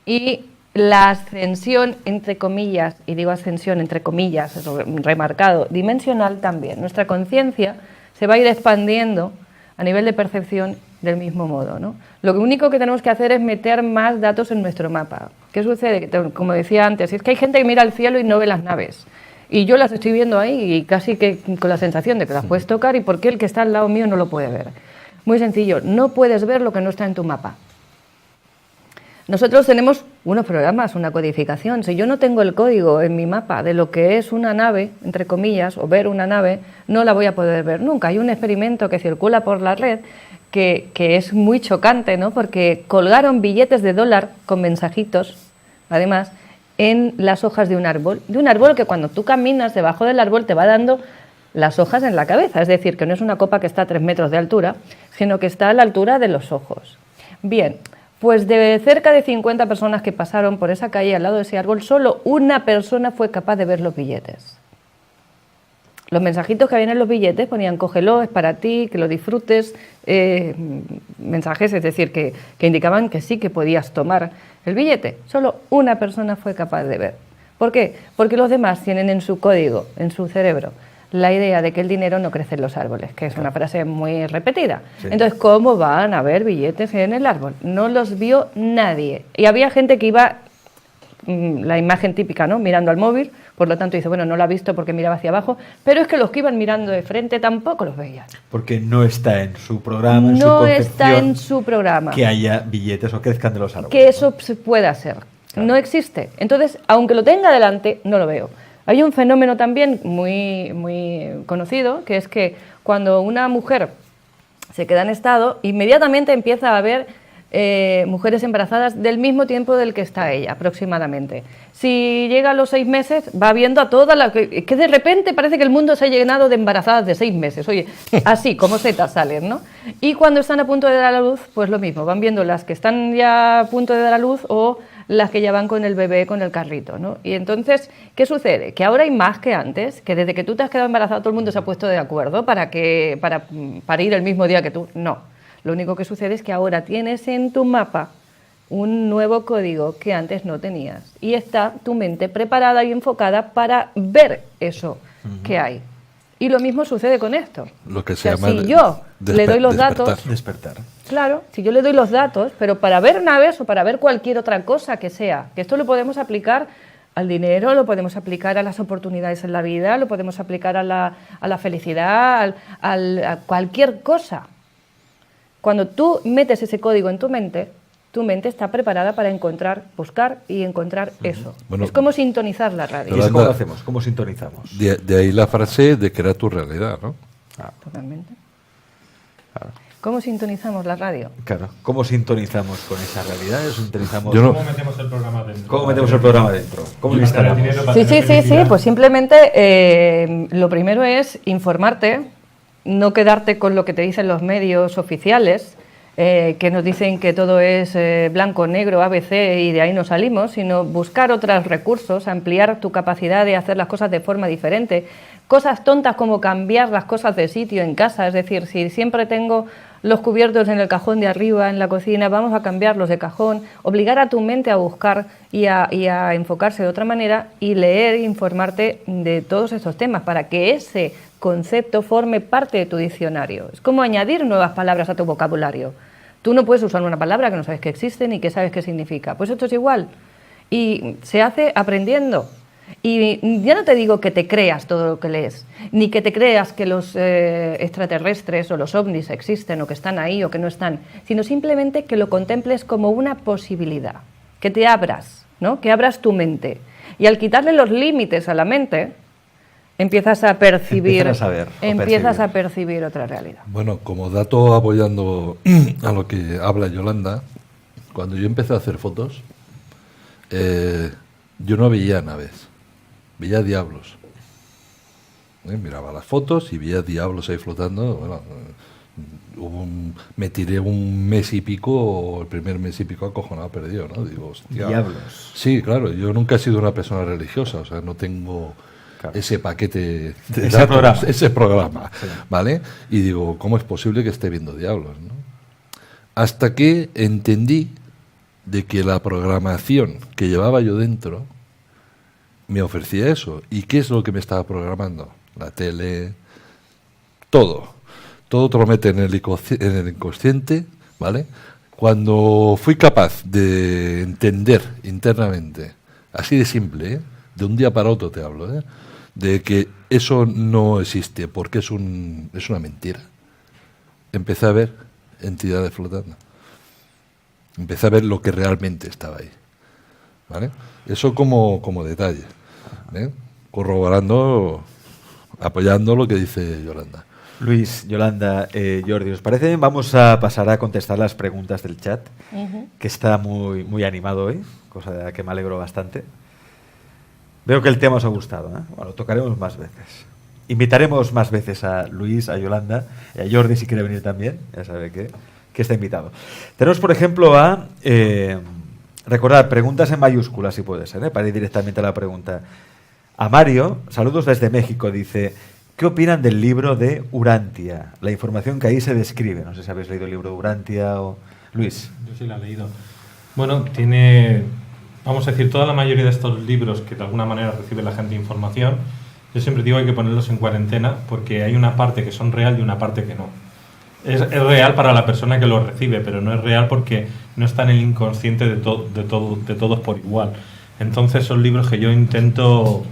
Y la ascensión, entre comillas, y digo ascensión entre comillas, remarcado, dimensional también. Nuestra conciencia se va a ir expandiendo a nivel de percepción del mismo modo, ¿no? Lo único que tenemos que hacer es meter más datos en nuestro mapa. ¿Qué sucede? Como decía antes, es que hay gente que mira al cielo y no ve las naves. Y yo las estoy viendo ahí y casi que con la sensación de que las puedes tocar, y ¿por qué el que está al lado mío no lo puede ver? Muy sencillo, no puedes ver lo que no está en tu mapa. Nosotros tenemos unos programas, una codificación. Si yo no tengo el código en mi mapa de lo que es una nave, entre comillas, o ver una nave, no la voy a poder ver nunca. Hay un experimento que circula por la red que es muy chocante, ¿no? Porque colgaron billetes de $, con mensajitos, además, en las hojas de un árbol que cuando tú caminas debajo del árbol te va dando las hojas en la cabeza. Es decir, que no es una copa que está a 3 metros de altura, sino que está a la altura de los ojos. Bien, pues de cerca de 50 personas que pasaron por esa calle al lado de ese árbol, solo una persona fue capaz de ver los billetes. Los mensajitos que habían en los billetes ponían cógelo, es para ti, que lo disfrutes, mensajes, es decir, que indicaban que sí que podías tomar el billete. Solo una persona fue capaz de ver. ¿Por qué? Porque los demás tienen en su código, en su cerebro, la idea de que el dinero no crece en los árboles, que es una frase muy repetida. Sí. Entonces, ¿cómo van a haber billetes en el árbol? No los vio nadie. Y había gente que iba, la imagen típica, ¿no?, mirando al móvil, por lo tanto dice, bueno, no lo ha visto porque miraba hacia abajo, pero es que los que iban mirando de frente tampoco los veían. Porque no está en su programa, en su no concepción, está en su programa. Que haya billetes o crezcan de los árboles. Que eso se pueda hacer. Claro. No existe. Entonces, aunque lo tenga delante, no lo veo. Hay un fenómeno también muy conocido, que es que cuando una mujer se queda en estado, inmediatamente empieza a haber mujeres embarazadas del mismo tiempo del que está ella, aproximadamente. Si llega a los 6 meses, va viendo a todas las que de repente parece que el mundo se ha llenado de embarazadas de 6 meses. Oye, así como setas salen, ¿no? Y cuando están a punto de dar a luz, pues lo mismo, van viendo las que están ya a punto de dar a luz o las que ya van con el bebé, con el carrito, ¿no? Y entonces, ¿qué sucede? Que ahora hay más que antes, que desde que tú te has quedado embarazada todo el mundo se ha puesto de acuerdo para ir el mismo día que tú. No. Lo único que sucede es que ahora tienes en tu mapa un nuevo código que antes no tenías. Y está tu mente preparada y enfocada para ver eso que hay. Y lo mismo sucede con esto. Lo que se llama si yo le doy los datos... Despertar. Claro, si yo le doy los datos, pero para ver naves o para ver cualquier otra cosa que sea, que esto lo podemos aplicar al dinero, lo podemos aplicar a las oportunidades en la vida, lo podemos aplicar a la felicidad, a cualquier cosa. Cuando tú metes ese código en tu mente está preparada para buscar y encontrar eso. Bueno, es como sintonizar la radio. ¿Y cómo lo hacemos? ¿Cómo sintonizamos? De ahí la frase de crear tu realidad, ¿no? Totalmente. Claro. ¿Cómo sintonizamos la radio? Claro, ¿cómo sintonizamos con esa realidad? Sintonizamos... Yo no- ¿Cómo metemos el programa dentro? ¿Cómo metemos el programa dentro? ¿Cómo lo Y para tener instalamos? dinero, para Sí, tener felicidad. pues simplemente lo primero es informarte, no quedarte con lo que te dicen los medios oficiales, que nos dicen que todo es blanco, negro, ABC y de ahí no salimos, sino buscar otros recursos, ampliar tu capacidad de hacer las cosas de forma diferente. Cosas tontas como cambiar las cosas de sitio en casa, es decir, si siempre tengo los cubiertos en el cajón de arriba, en la cocina, vamos a cambiarlos de cajón, obligar a tu mente a buscar y a enfocarse de otra manera y leer e informarte de todos estos temas para que ese concepto forme parte de tu diccionario. Es como añadir nuevas palabras a tu vocabulario. Tú no puedes usar una palabra que no sabes que existe ni que sabes qué significa. Pues esto es igual. Y se hace aprendiendo. Y ya no te digo que te creas todo lo que lees, ni que te creas que los extraterrestres o los ovnis existen o que están ahí o que no están, sino simplemente que lo contemples como una posibilidad, que te abras, ¿no? Que abras tu mente. Y al quitarle los límites a la mente, empiezas a percibir, Empiezas a saber, o empiezas percibir. a percibir otra realidad. Bueno, como dato apoyando a lo que habla Yolanda, cuando yo empecé a hacer fotos, yo no veía naves, veía diablos. Miraba las fotos y veía diablos ahí flotando. Bueno, me tiré un mes y pico, el primer mes y pico acojonado, perdido, ¿no? Digo, hostia. Diablos. Sí, claro, yo nunca he sido una persona religiosa, o sea, no tengo Claro. ese paquete de Ese datos, programa. ese programa, Sí. ¿vale? Y digo, ¿cómo es posible que esté viendo diablos, no? Hasta que entendí de que la programación que llevaba yo dentro me ofrecía eso. ¿Y qué es lo que me estaba programando? La tele, todo. Todo te lo mete en el inconsciente, ¿vale? Cuando fui capaz de entender internamente, así de simple, ¿eh? De un día para otro te hablo, ¿eh? De que eso no existe porque es una mentira, empecé a ver entidades flotando. Empecé a ver lo que realmente estaba ahí, ¿vale? Eso como detalle, ¿eh? Corroborando, apoyando lo que dice Yolanda. Luis, Yolanda, Jordi, ¿os parece? Vamos a pasar a contestar las preguntas del chat, que está muy, muy animado hoy, cosa de la que me alegro bastante. Veo que el tema os ha gustado, ¿eh? Bueno, lo tocaremos más veces. Invitaremos más veces a Luis, a Yolanda y a Jordi si quiere venir también, ya sabe que está invitado. Tenemos, por ejemplo, recordad, preguntas en mayúsculas si puede ser, para ir directamente a la pregunta. A Mario, saludos desde México, dice: ¿qué opinan del libro de Urantia? La información que ahí se describe. No sé si habéis leído el libro de Urantia o... Luis. Yo sí la he leído. Bueno, tiene, vamos a decir, toda la mayoría de estos libros que de alguna manera recibe la gente información, yo siempre digo hay que ponerlos en cuarentena porque hay una parte que son real y una parte que no. Es real para la persona que lo recibe, pero no es real porque no está en el inconsciente de todos por igual. Entonces son libros que yo intento,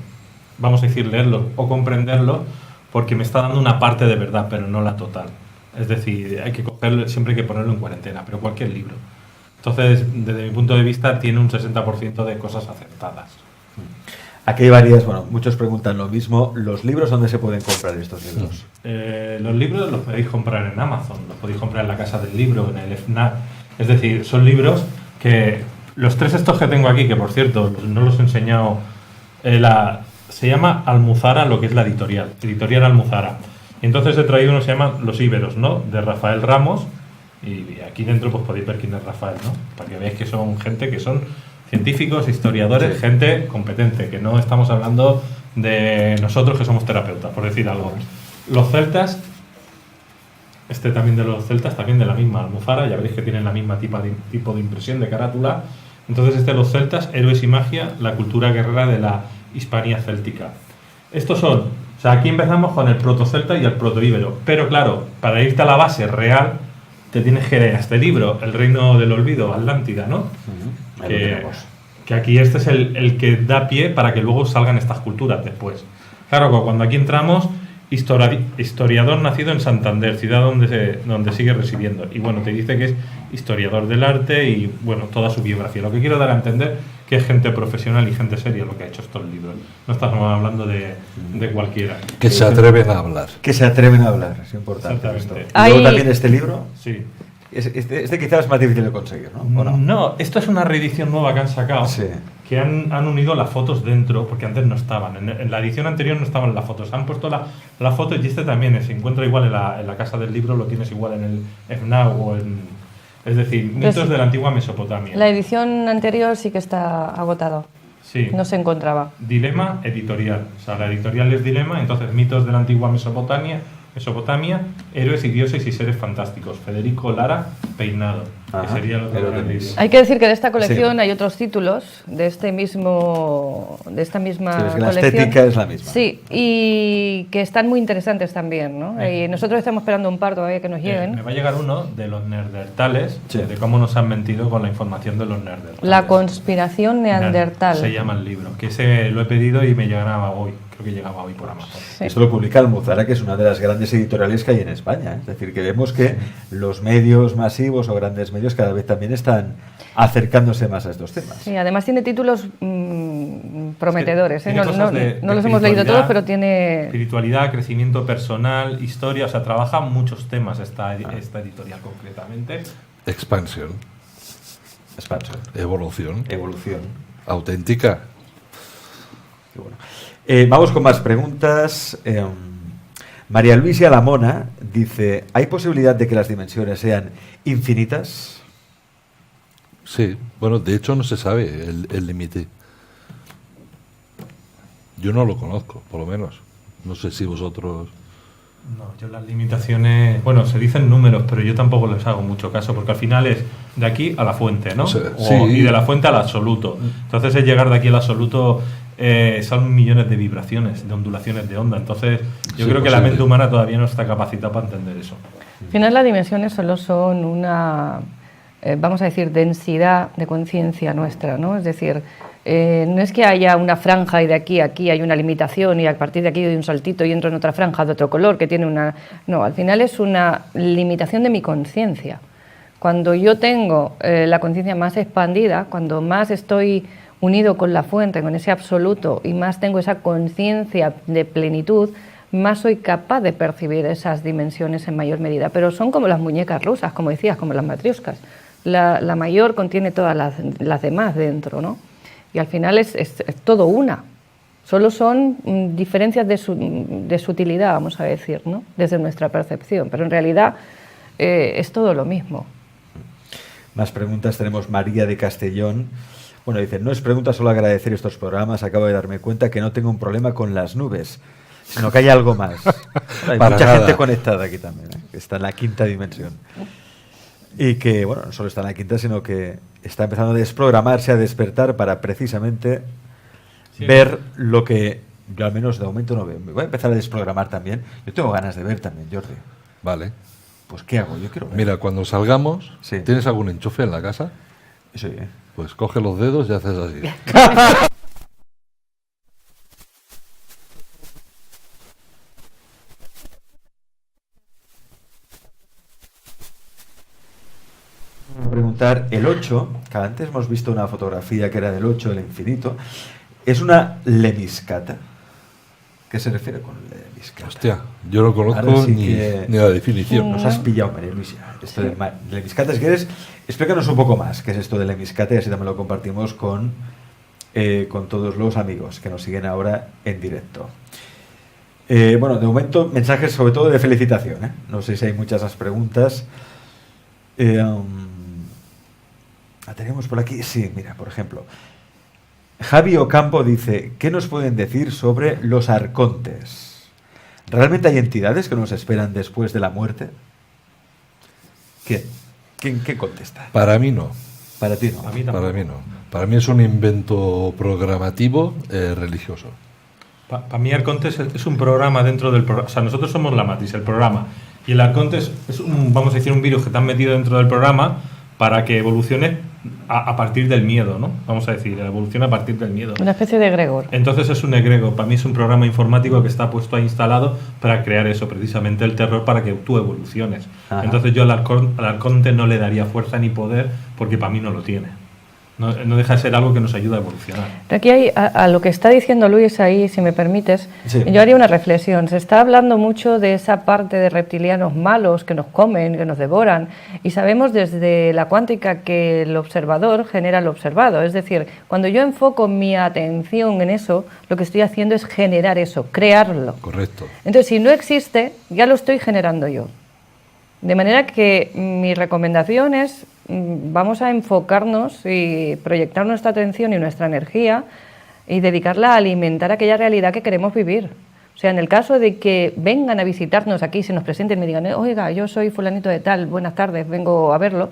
vamos a decir, leerlos o comprenderlos porque me está dando una parte de verdad, pero no la total. Es decir, hay que cogerlo, siempre hay que ponerlo en cuarentena, pero cualquier libro. Entonces, desde mi punto de vista, tiene un 60% de cosas aceptadas. Aquí hay varias, bueno, muchos preguntan lo mismo. ¿Los libros dónde se pueden comprar estos libros? Los libros los podéis comprar en Amazon, los podéis comprar en la Casa del Libro, en el FNAC. Es decir, son libros que... Los tres estos que tengo aquí, que por cierto, no los he enseñado... se llama Almuzara, lo que es la editorial Almuzara. Y entonces he traído uno que se llama Los Íberos, ¿no? De Rafael Ramos. Y aquí dentro pues podéis ver quién es Rafael, ¿no? Para que veáis que son gente que son científicos, historiadores, Sí. gente competente, que no estamos hablando de nosotros que somos terapeutas, por decir algo. Los celtas, también de los celtas, también de la misma Almuzara, ya veréis que tienen la misma tipo de impresión de carátula. Entonces los celtas, héroes y magia, la cultura guerrera de la Hispania céltica. Estos son, o sea, aquí empezamos con el protocelta y el protoíbero, pero claro, para irte a la base real, te tienes que leer este libro, El Reino del Olvido, Atlántida, ¿no? Ahí lo tenemos. Que aquí este es el que da pie para que luego salgan estas culturas después. Claro, cuando aquí entramos, historiador nacido en Santander, ciudad donde sigue residiendo. Y bueno, te dice que es historiador del arte y bueno, toda su biografía. Lo que quiero dar a entender que es gente profesional y gente seria lo que ha hecho estos libros. No estamos hablando de cualquiera. Que se atreven a hablar. Que se atreven a hablar, es importante esto. Exactamente. Y luego Hay- también este libro, Sí. este quizás es más difícil de conseguir, ¿no? ¿O no? No, esto es una reedición nueva que han sacado, Sí. que han unido las fotos dentro, porque antes no estaban. En la edición anterior no estaban las fotos. Han puesto las fotos y este también se encuentra igual en la casa del libro, lo tienes igual en el FNAC o en... Es decir, mitos Pues- de la antigua Mesopotamia. La edición anterior sí que está agotado. Sí. No se encontraba. Dilema editorial. O sea, la editorial es Dilema, entonces mitos de la antigua Mesopotamia, héroes y dioses y seres fantásticos. Federico Lara Peinado, Ajá, que sería el otro ahí lo gran tenéis. libro. Hay que decir que de esta colección Sí. hay otros títulos de esta misma Sí, es que la colección. estética es la misma. Sí, y que están muy interesantes también, ¿no? Y nosotros estamos esperando un par todavía que nos lleguen. Me va a llegar uno de los neandertales, Sí. de cómo nos han mentido con la información de los neandertales. La conspiración neandertal. Se llama el libro, que ese lo he pedido y me llegará hoy. Creo que llegaba hoy por Amazon. Sí. Esto lo publica Almuzara, que es una de las grandes editoriales que hay en España. Es decir, que vemos que los medios masivos o grandes medios cada vez también están acercándose más a estos temas. Sí, además tiene títulos prometedores. ¿eh? Tiene cosas de No los hemos leído espiritualidad, todos, pero tiene... Espiritualidad, crecimiento personal, historia, o sea, trabaja muchos temas esta editorial concretamente. Expansión, Expansión, evolución, evolución. auténtica. Qué bueno. Vamos con más preguntas. María Luisa Lamona dice, ¿hay posibilidad de que las dimensiones sean infinitas? Sí, bueno, de hecho no se sabe el límite. Yo no lo conozco, por lo menos. No sé si vosotros... No, yo las limitaciones, bueno, se dicen números, pero yo tampoco les hago mucho caso, porque al final es de aquí a la fuente, ¿no? O sea, O- sí. Y de la fuente al absoluto. Entonces es llegar de aquí al absoluto, son millones de vibraciones, de ondulaciones de onda. Entonces yo Sí, creo que la posible. mente humana todavía no está capacitada para entender eso. Al final las dimensiones solo son una, vamos a decir, densidad de conciencia nuestra, ¿no? Es decir, no es que haya una franja y de aquí a aquí hay una limitación y a partir de aquí doy un saltito y entro en otra franja de otro color que tiene una... No, al final es una limitación de mi conciencia. Cuando yo tengo la conciencia más expandida, cuando más estoy unido con la fuente, con ese absoluto y más tengo esa conciencia de plenitud, más soy capaz de percibir esas dimensiones en mayor medida. Pero son como las muñecas rusas, como decías, como las matrioscas. La mayor contiene todas las demás dentro, ¿no? Y al final es todo una. Solo son diferencias de sutilidad, vamos a decir, ¿no? Desde nuestra percepción. Pero en realidad es todo lo mismo. Más preguntas. Tenemos María de Castellón. Bueno, dice, no es pregunta, solo agradecer estos programas. Acabo de darme cuenta que no tengo un problema con las nubes, sino que hay algo más. Hay Para mucha nada. gente conectada aquí también, ¿eh? Que está en la quinta dimensión. Y que, bueno, no solo está en la quinta, sino que está empezando a desprogramarse, a despertar para precisamente Sí. ver lo que yo al menos de momento no veo. Me voy a empezar a desprogramar también. Yo tengo ganas de ver también, Jordi. Vale. Pues, ¿qué hago? Yo quiero ver. Mira, cuando salgamos, Sí. ¿tienes algún enchufe en la casa? Sí, Pues coge los dedos y haces así. preguntar, el 8, que antes hemos visto una fotografía que era del 8, el infinito, ¿es una lemiscata? ¿Qué se refiere con lemiscata? Hostia, yo no conozco Ahora sí ni, que- ni la definición. Nos has pillado, María Luisa. Esto de lemiscata, si quieres, explícanos un poco más qué es esto de lemiscata y así también lo compartimos con todos los amigos que nos siguen ahora en directo. Bueno, de momento, mensajes sobre todo de felicitación, ¿eh? No sé si hay muchas más preguntas. ¿La tenemos por aquí? Sí, mira, por ejemplo. Javi Ocampo dice, ¿qué nos pueden decir sobre los arcontes? ¿Realmente hay entidades que nos esperan después de la muerte? ¿Quién contesta? Para mí no. Para ti no. A mí tampoco. Para mí no. Para mí es un invento programativo religioso. Para mí Arconte es un programa dentro del programa. O sea, nosotros somos la matriz, el programa. Y el Arconte es un, vamos a decir, un virus que te han metido dentro del programa para que evolucione a partir del miedo, ¿no? Vamos a decir, evoluciona a partir del miedo. Una especie de egregor. Entonces es un egregor. Para mí es un programa informático que está puesto ahí instalado para crear eso, precisamente el terror para que tú evoluciones. Ajá. Entonces yo al Arconte no le daría fuerza ni poder porque para mí no lo tiene. no deja de ser algo que nos ayuda a evolucionar. Aquí hay, a lo que está diciendo Luis ahí, si me permites, Sí. yo haría una reflexión. Se está hablando mucho de esa parte de reptilianos malos que nos comen, que nos devoran, y sabemos desde la cuántica que el observador genera lo observado. Es decir, cuando yo enfoco mi atención en eso, lo que estoy haciendo es generar eso, crearlo. Correcto. Entonces, si no existe, ya lo estoy generando yo. De manera que mi recomendación es, vamos a enfocarnos y proyectar nuestra atención y nuestra energía y dedicarla a alimentar aquella realidad que queremos vivir. O sea, en el caso de que vengan a visitarnos aquí, se nos presenten y me digan, oiga, yo soy fulanito de tal, buenas tardes, vengo a verlo,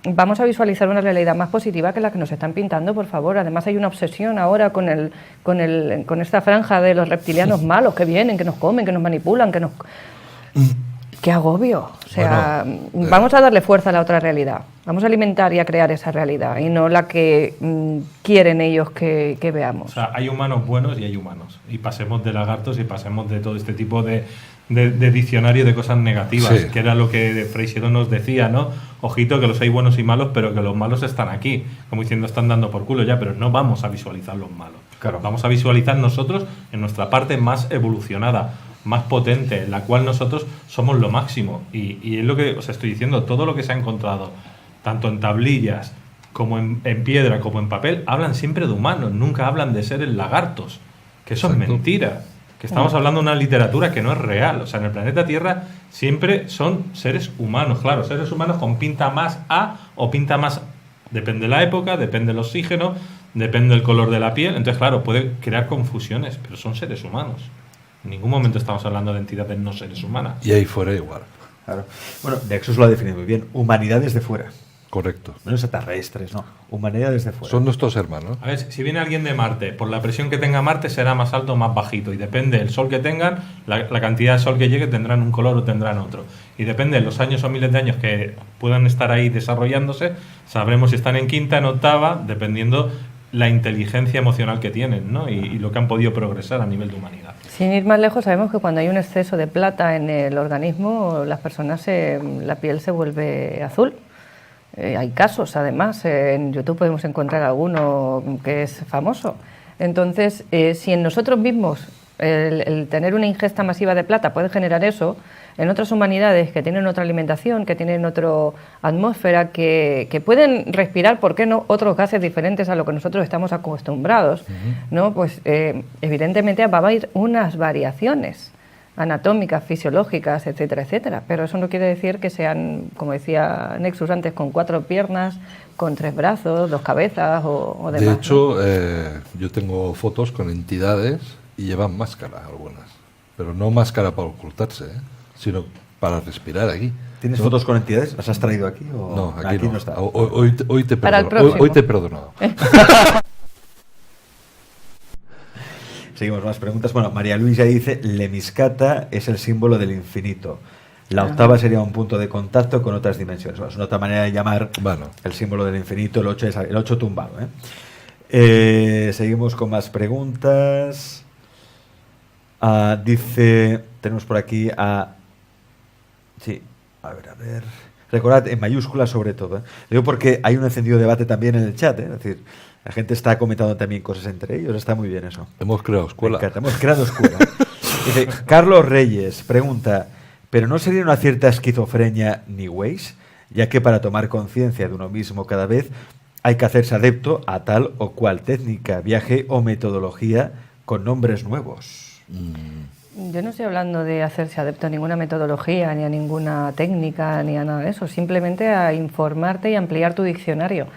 vamos a visualizar una realidad más positiva que la que nos están pintando, por favor. Además hay una obsesión ahora con esta franja de los reptilianos malos que vienen, que nos comen, que nos manipulan, que nos... ¡Qué agobio! O sea, vamos a darle fuerza a la otra realidad. Vamos a alimentar y a crear esa realidad y no la que quieren ellos que veamos. O sea, hay humanos buenos y hay humanos. Y pasemos de lagartos y pasemos de todo este tipo de diccionario de cosas negativas, Sí. que era lo que Freixedo nos decía, ¿no? Ojito, que los hay buenos y malos, pero que los malos están aquí. Como diciendo, están dando por culo ya, pero no vamos a visualizar los malos. Claro. Vamos a visualizar nosotros en nuestra parte más evolucionada, más potente, en la cual nosotros somos lo máximo. Y es lo que os estoy diciendo, todo lo que se ha encontrado, tanto en tablillas, como en piedra, como en papel, hablan siempre de humanos, nunca hablan de seres lagartos, que eso Exacto. es mentira. Que estamos hablando de una literatura que no es real. O sea, en el planeta Tierra siempre son seres humanos, claro, seres humanos con pinta más A o pinta más... Depende de la época, depende del oxígeno, depende del color de la piel. Entonces, claro, puede crear confusiones, pero son seres humanos. En ningún momento estamos hablando de entidades no seres humanas. Y ahí fuera igual. Claro. Bueno, Nexus lo ha definido muy bien. Humanidades de fuera. Correcto. No extraterrestres, no. Humanidades de fuera. Son nuestros hermanos. A ver, si viene alguien de Marte, por la presión que tenga Marte será más alto o más bajito. Y depende del sol que tengan, la cantidad de sol que llegue tendrán un color o tendrán otro. Y depende de los años o miles de años que puedan estar ahí desarrollándose, sabremos si están en quinta, en octava, dependiendo la inteligencia emocional que tienen, ¿no? Y lo que han podido progresar a nivel de humanidad. Sin ir más lejos, sabemos que cuando hay un exceso de plata en el organismo, las personas, la piel se vuelve azul. Hay casos, además, en YouTube podemos encontrar alguno que es famoso. Entonces, si en nosotros mismos el tener una ingesta masiva de plata puede generar eso, en otras humanidades que tienen otra alimentación, que tienen otra atmósfera, que pueden respirar, ¿por qué no?, otros gases diferentes a lo que nosotros estamos acostumbrados, ¿no? Pues evidentemente va a haber unas variaciones anatómicas, fisiológicas, etcétera, etcétera. Pero eso no quiere decir que sean, como decía Nexus antes, con 4 piernas, con 3 brazos, 2 cabezas o demás. De hecho, ¿no? yo tengo fotos con entidades y llevan máscara algunas. Pero no máscara para ocultarse, sino para respirar aquí. ¿Tienes ¿No? fotos con entidades? ¿Las has traído aquí? O No, aquí no. está. Hoy te Para el perdono. próximo. Hoy te he perdonado. Seguimos más preguntas. Bueno, María Luisa dice, Lemiscata es el símbolo del infinito. La octava sería un punto de contacto con otras dimensiones. Bueno, es una otra manera de llamar Bueno. el símbolo del infinito. El 8 es el 8 tumbado. Seguimos con más preguntas. Dice, tenemos por aquí a... Sí, a ver. Recordad, en mayúsculas sobre todo. Digo porque hay un encendido debate también en el chat. Es decir, la gente está comentando también cosas entre ellos. Está muy bien eso. Hemos creado Me escuela. encanta, hemos creado escuela. Dice, Carlos Reyes pregunta, ¿pero no sería una cierta esquizofrenia New Ways? Ya que para tomar conciencia de uno mismo cada vez hay que hacerse adepto a tal o cual técnica, viaje o metodología con nombres nuevos. Yo no estoy hablando de hacerse adepto a ninguna metodología, ni a ninguna técnica, ni a nada de eso. Simplemente a informarte y ampliar tu diccionario.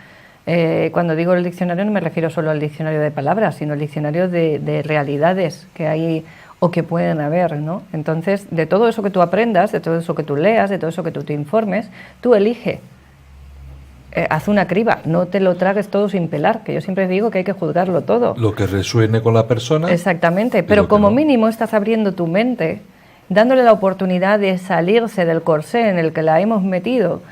Cuando digo el diccionario no me refiero solo al diccionario de palabras, sino al diccionario de realidades que hay o que pueden haber, ¿no? Entonces, de todo eso que tú aprendas, de todo eso que tú leas, de todo eso que tú te informes, tú elige. Haz una criba, no te lo tragues todo sin pelar, que yo siempre digo que hay que juzgarlo todo. Lo que resuene con la persona. Exactamente, y pero lo que como no. mínimo estás abriendo tu mente, dándole la oportunidad de salirse del corsé en el que la hemos metido,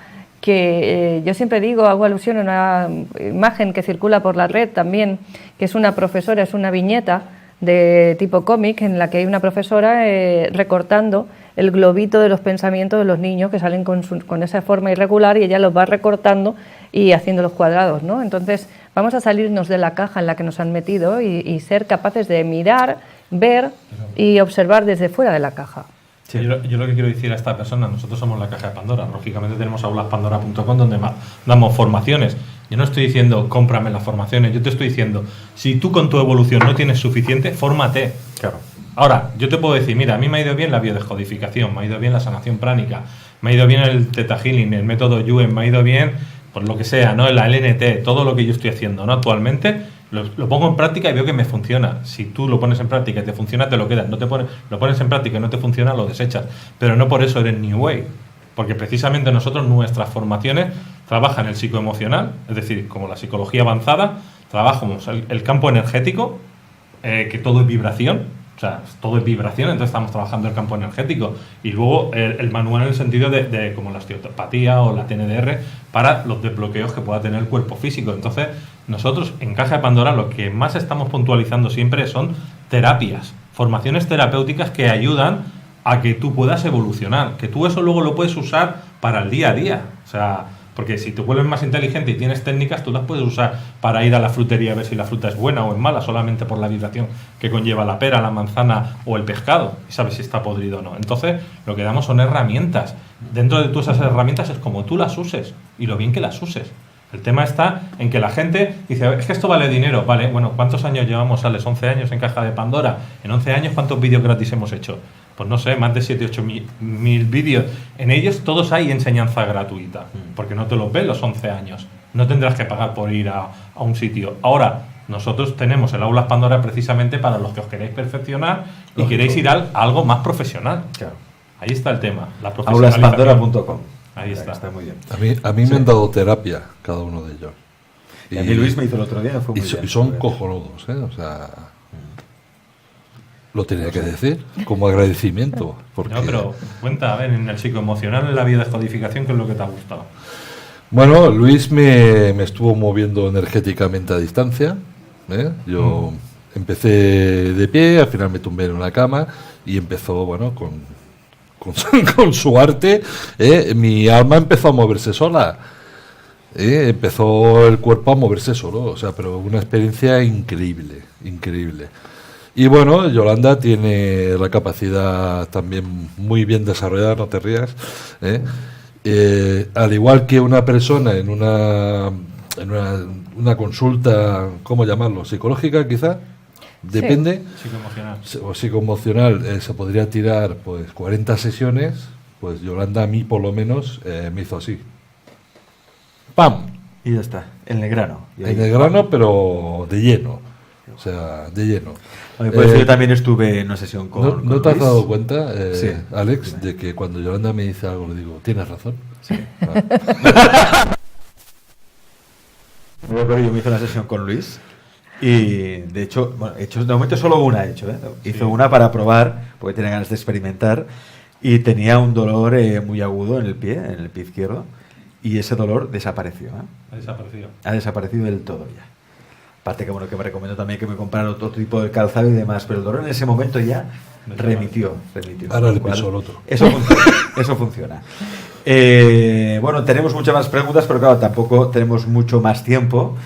que yo siempre digo, hago alusión a una imagen que circula por la red también, que es una profesora, es una viñeta de tipo cómic en la que hay una profesora recortando el globito de los pensamientos de los niños que salen con esa forma irregular y ella los va recortando y haciendo los cuadrados, ¿no? Entonces, vamos a salirnos de la caja en la que nos han metido y ser capaces de mirar, ver y observar desde fuera de la caja. Sí. Yo lo que quiero decir a esta persona, nosotros somos la caja de Pandora, lógicamente tenemos aulaspandora.com donde damos formaciones. Yo no estoy diciendo cómprame las formaciones, yo te estoy diciendo, si tú con tu evolución no tienes suficiente, fórmate. Claro. Ahora, yo te puedo decir, mira, a mí me ha ido bien la biodescodificación, me ha ido bien la sanación pránica, me ha ido bien el Theta Healing, el método Yuen, me ha ido bien, por lo que sea, ¿no? La LNT, todo lo que yo estoy haciendo, ¿no? Actualmente lo pongo en práctica y veo que me funciona. Si tú lo pones en práctica y te funciona, te lo quedas. No te pones, lo pones en práctica y no te funciona, lo desechas. Pero no por eso eres New Way. Porque precisamente nosotros, nuestras formaciones trabajan el psicoemocional, es decir, como la psicología avanzada, trabajamos el campo energético, que todo es vibración. O sea, todo es vibración, entonces estamos trabajando el campo energético. Y luego el manual en el sentido de como la osteopatía o la TNDR para los desbloqueos que pueda tener el cuerpo físico. Entonces, nosotros en Caja de Pandora lo que más estamos puntualizando siempre son terapias, formaciones terapéuticas que ayudan a que tú puedas evolucionar, que tú eso luego lo puedes usar para el día a día. O sea, porque si te vuelves más inteligente y tienes técnicas, tú las puedes usar para ir a la frutería a ver si la fruta es buena o es mala, solamente por la vibración que conlleva la pera, la manzana o el pescado, y sabes si está podrido o no. Entonces, lo que damos son herramientas. Dentro de todas esas herramientas es como tú las uses y lo bien que las uses. El tema está en que la gente dice, es que esto vale dinero. Vale, bueno, ¿cuántos años llevamos, Alex? 11 años en Caja de Pandora. En 11 años, ¿cuántos vídeos gratis hemos hecho? Pues no sé, más de 7-8 mil vídeos. En ellos todos hay enseñanza gratuita, porque no te los ves los 11 años. No tendrás que pagar por ir a un sitio. Ahora, nosotros tenemos el Aulas Pandora precisamente para los que os queréis perfeccionar y queréis ir a algo más profesional. Claro. Ahí está el tema, la profesionalización. Aulaspandora.com. Ahí está. Está muy bien. A mí me han dado terapia cada uno de ellos. Y a mí Luis me hizo el otro día. Fue muy bien. Y son cojonudos, ¿eh? O sea, lo tenía que decir como agradecimiento. Porque, No, pero cuenta, a ver, en el psicoemocional, en la biodescodificación, ¿qué es lo que te ha gustado? bueno, Luis me estuvo moviendo energéticamente a distancia. Yo empecé de pie, al final me tumbé en una cama y empezó, bueno, con su arte, mi alma empezó a moverse sola. Empezó el cuerpo a moverse solo, o sea, pero una experiencia increíble, increíble. Y bueno, Yolanda tiene la capacidad también muy bien desarrollada, no te rías, al igual que una persona en una consulta, ¿cómo llamarlo? ¿Psicológica quizá? Depende. Psicoemocional. O psicoemocional, se podría tirar pues 40 sesiones, pues Yolanda a mí por lo menos me hizo así. ¡Pam! Y ya está, en el grano. En el grano, pero de lleno. O sea, de lleno. Por eso yo también estuve en una sesión con ¿No te has Luis. dado cuenta, Sí. Alex, de que cuando Yolanda me dice algo le digo, tienes razón? Sí. Yo me hice una sesión con Luis y de hecho, bueno, he hecho de momento solo una he hecho, ¿eh? Hizo una para probar, porque tenía ganas de experimentar y tenía un dolor muy agudo en el pie izquierdo y ese dolor desapareció, ¿eh? Ha desaparecido. Ha desaparecido del todo ya. Aparte que bueno, que me recomendó también que me comprara otro tipo de calzado y demás, pero el dolor en ese momento ya remitió. Ahora le piso el otro. Eso funciona. Bueno, tenemos muchas más preguntas, pero claro, tampoco tenemos mucho más tiempo.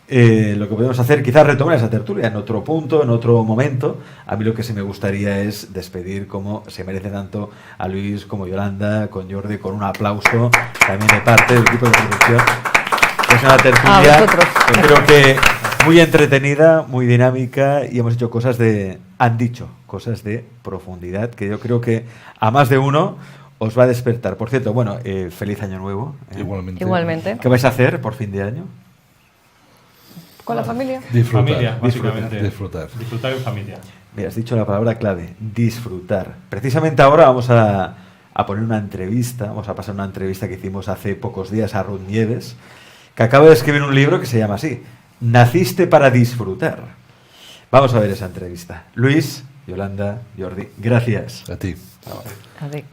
Lo que podemos hacer, quizás retomar esa tertulia en otro punto, en otro momento. A mí lo que sí me gustaría es despedir como se merece tanto a Luis como Yolanda, con Jordi, con un aplauso también de parte del equipo de producción. Es una tertulia, yo creo que muy entretenida, muy dinámica y hemos hecho han dicho cosas de profundidad que yo creo que a más de uno os va a despertar. Por cierto, bueno, feliz año nuevo. Igualmente. ¿Qué vais a hacer por fin de año? ¿Con la familia? Disfrutar, Familia, básicamente. disfrutar. Disfrutar en familia. Mira, has dicho la palabra clave, disfrutar. Precisamente ahora vamos a poner una entrevista, vamos a pasar una entrevista que hicimos hace pocos días a Ruth Nieves, que acaba de escribir un libro que se llama así, Naciste para disfrutar. Vamos a ver esa entrevista. Luis, Yolanda, Jordi, gracias. A ti. A ver.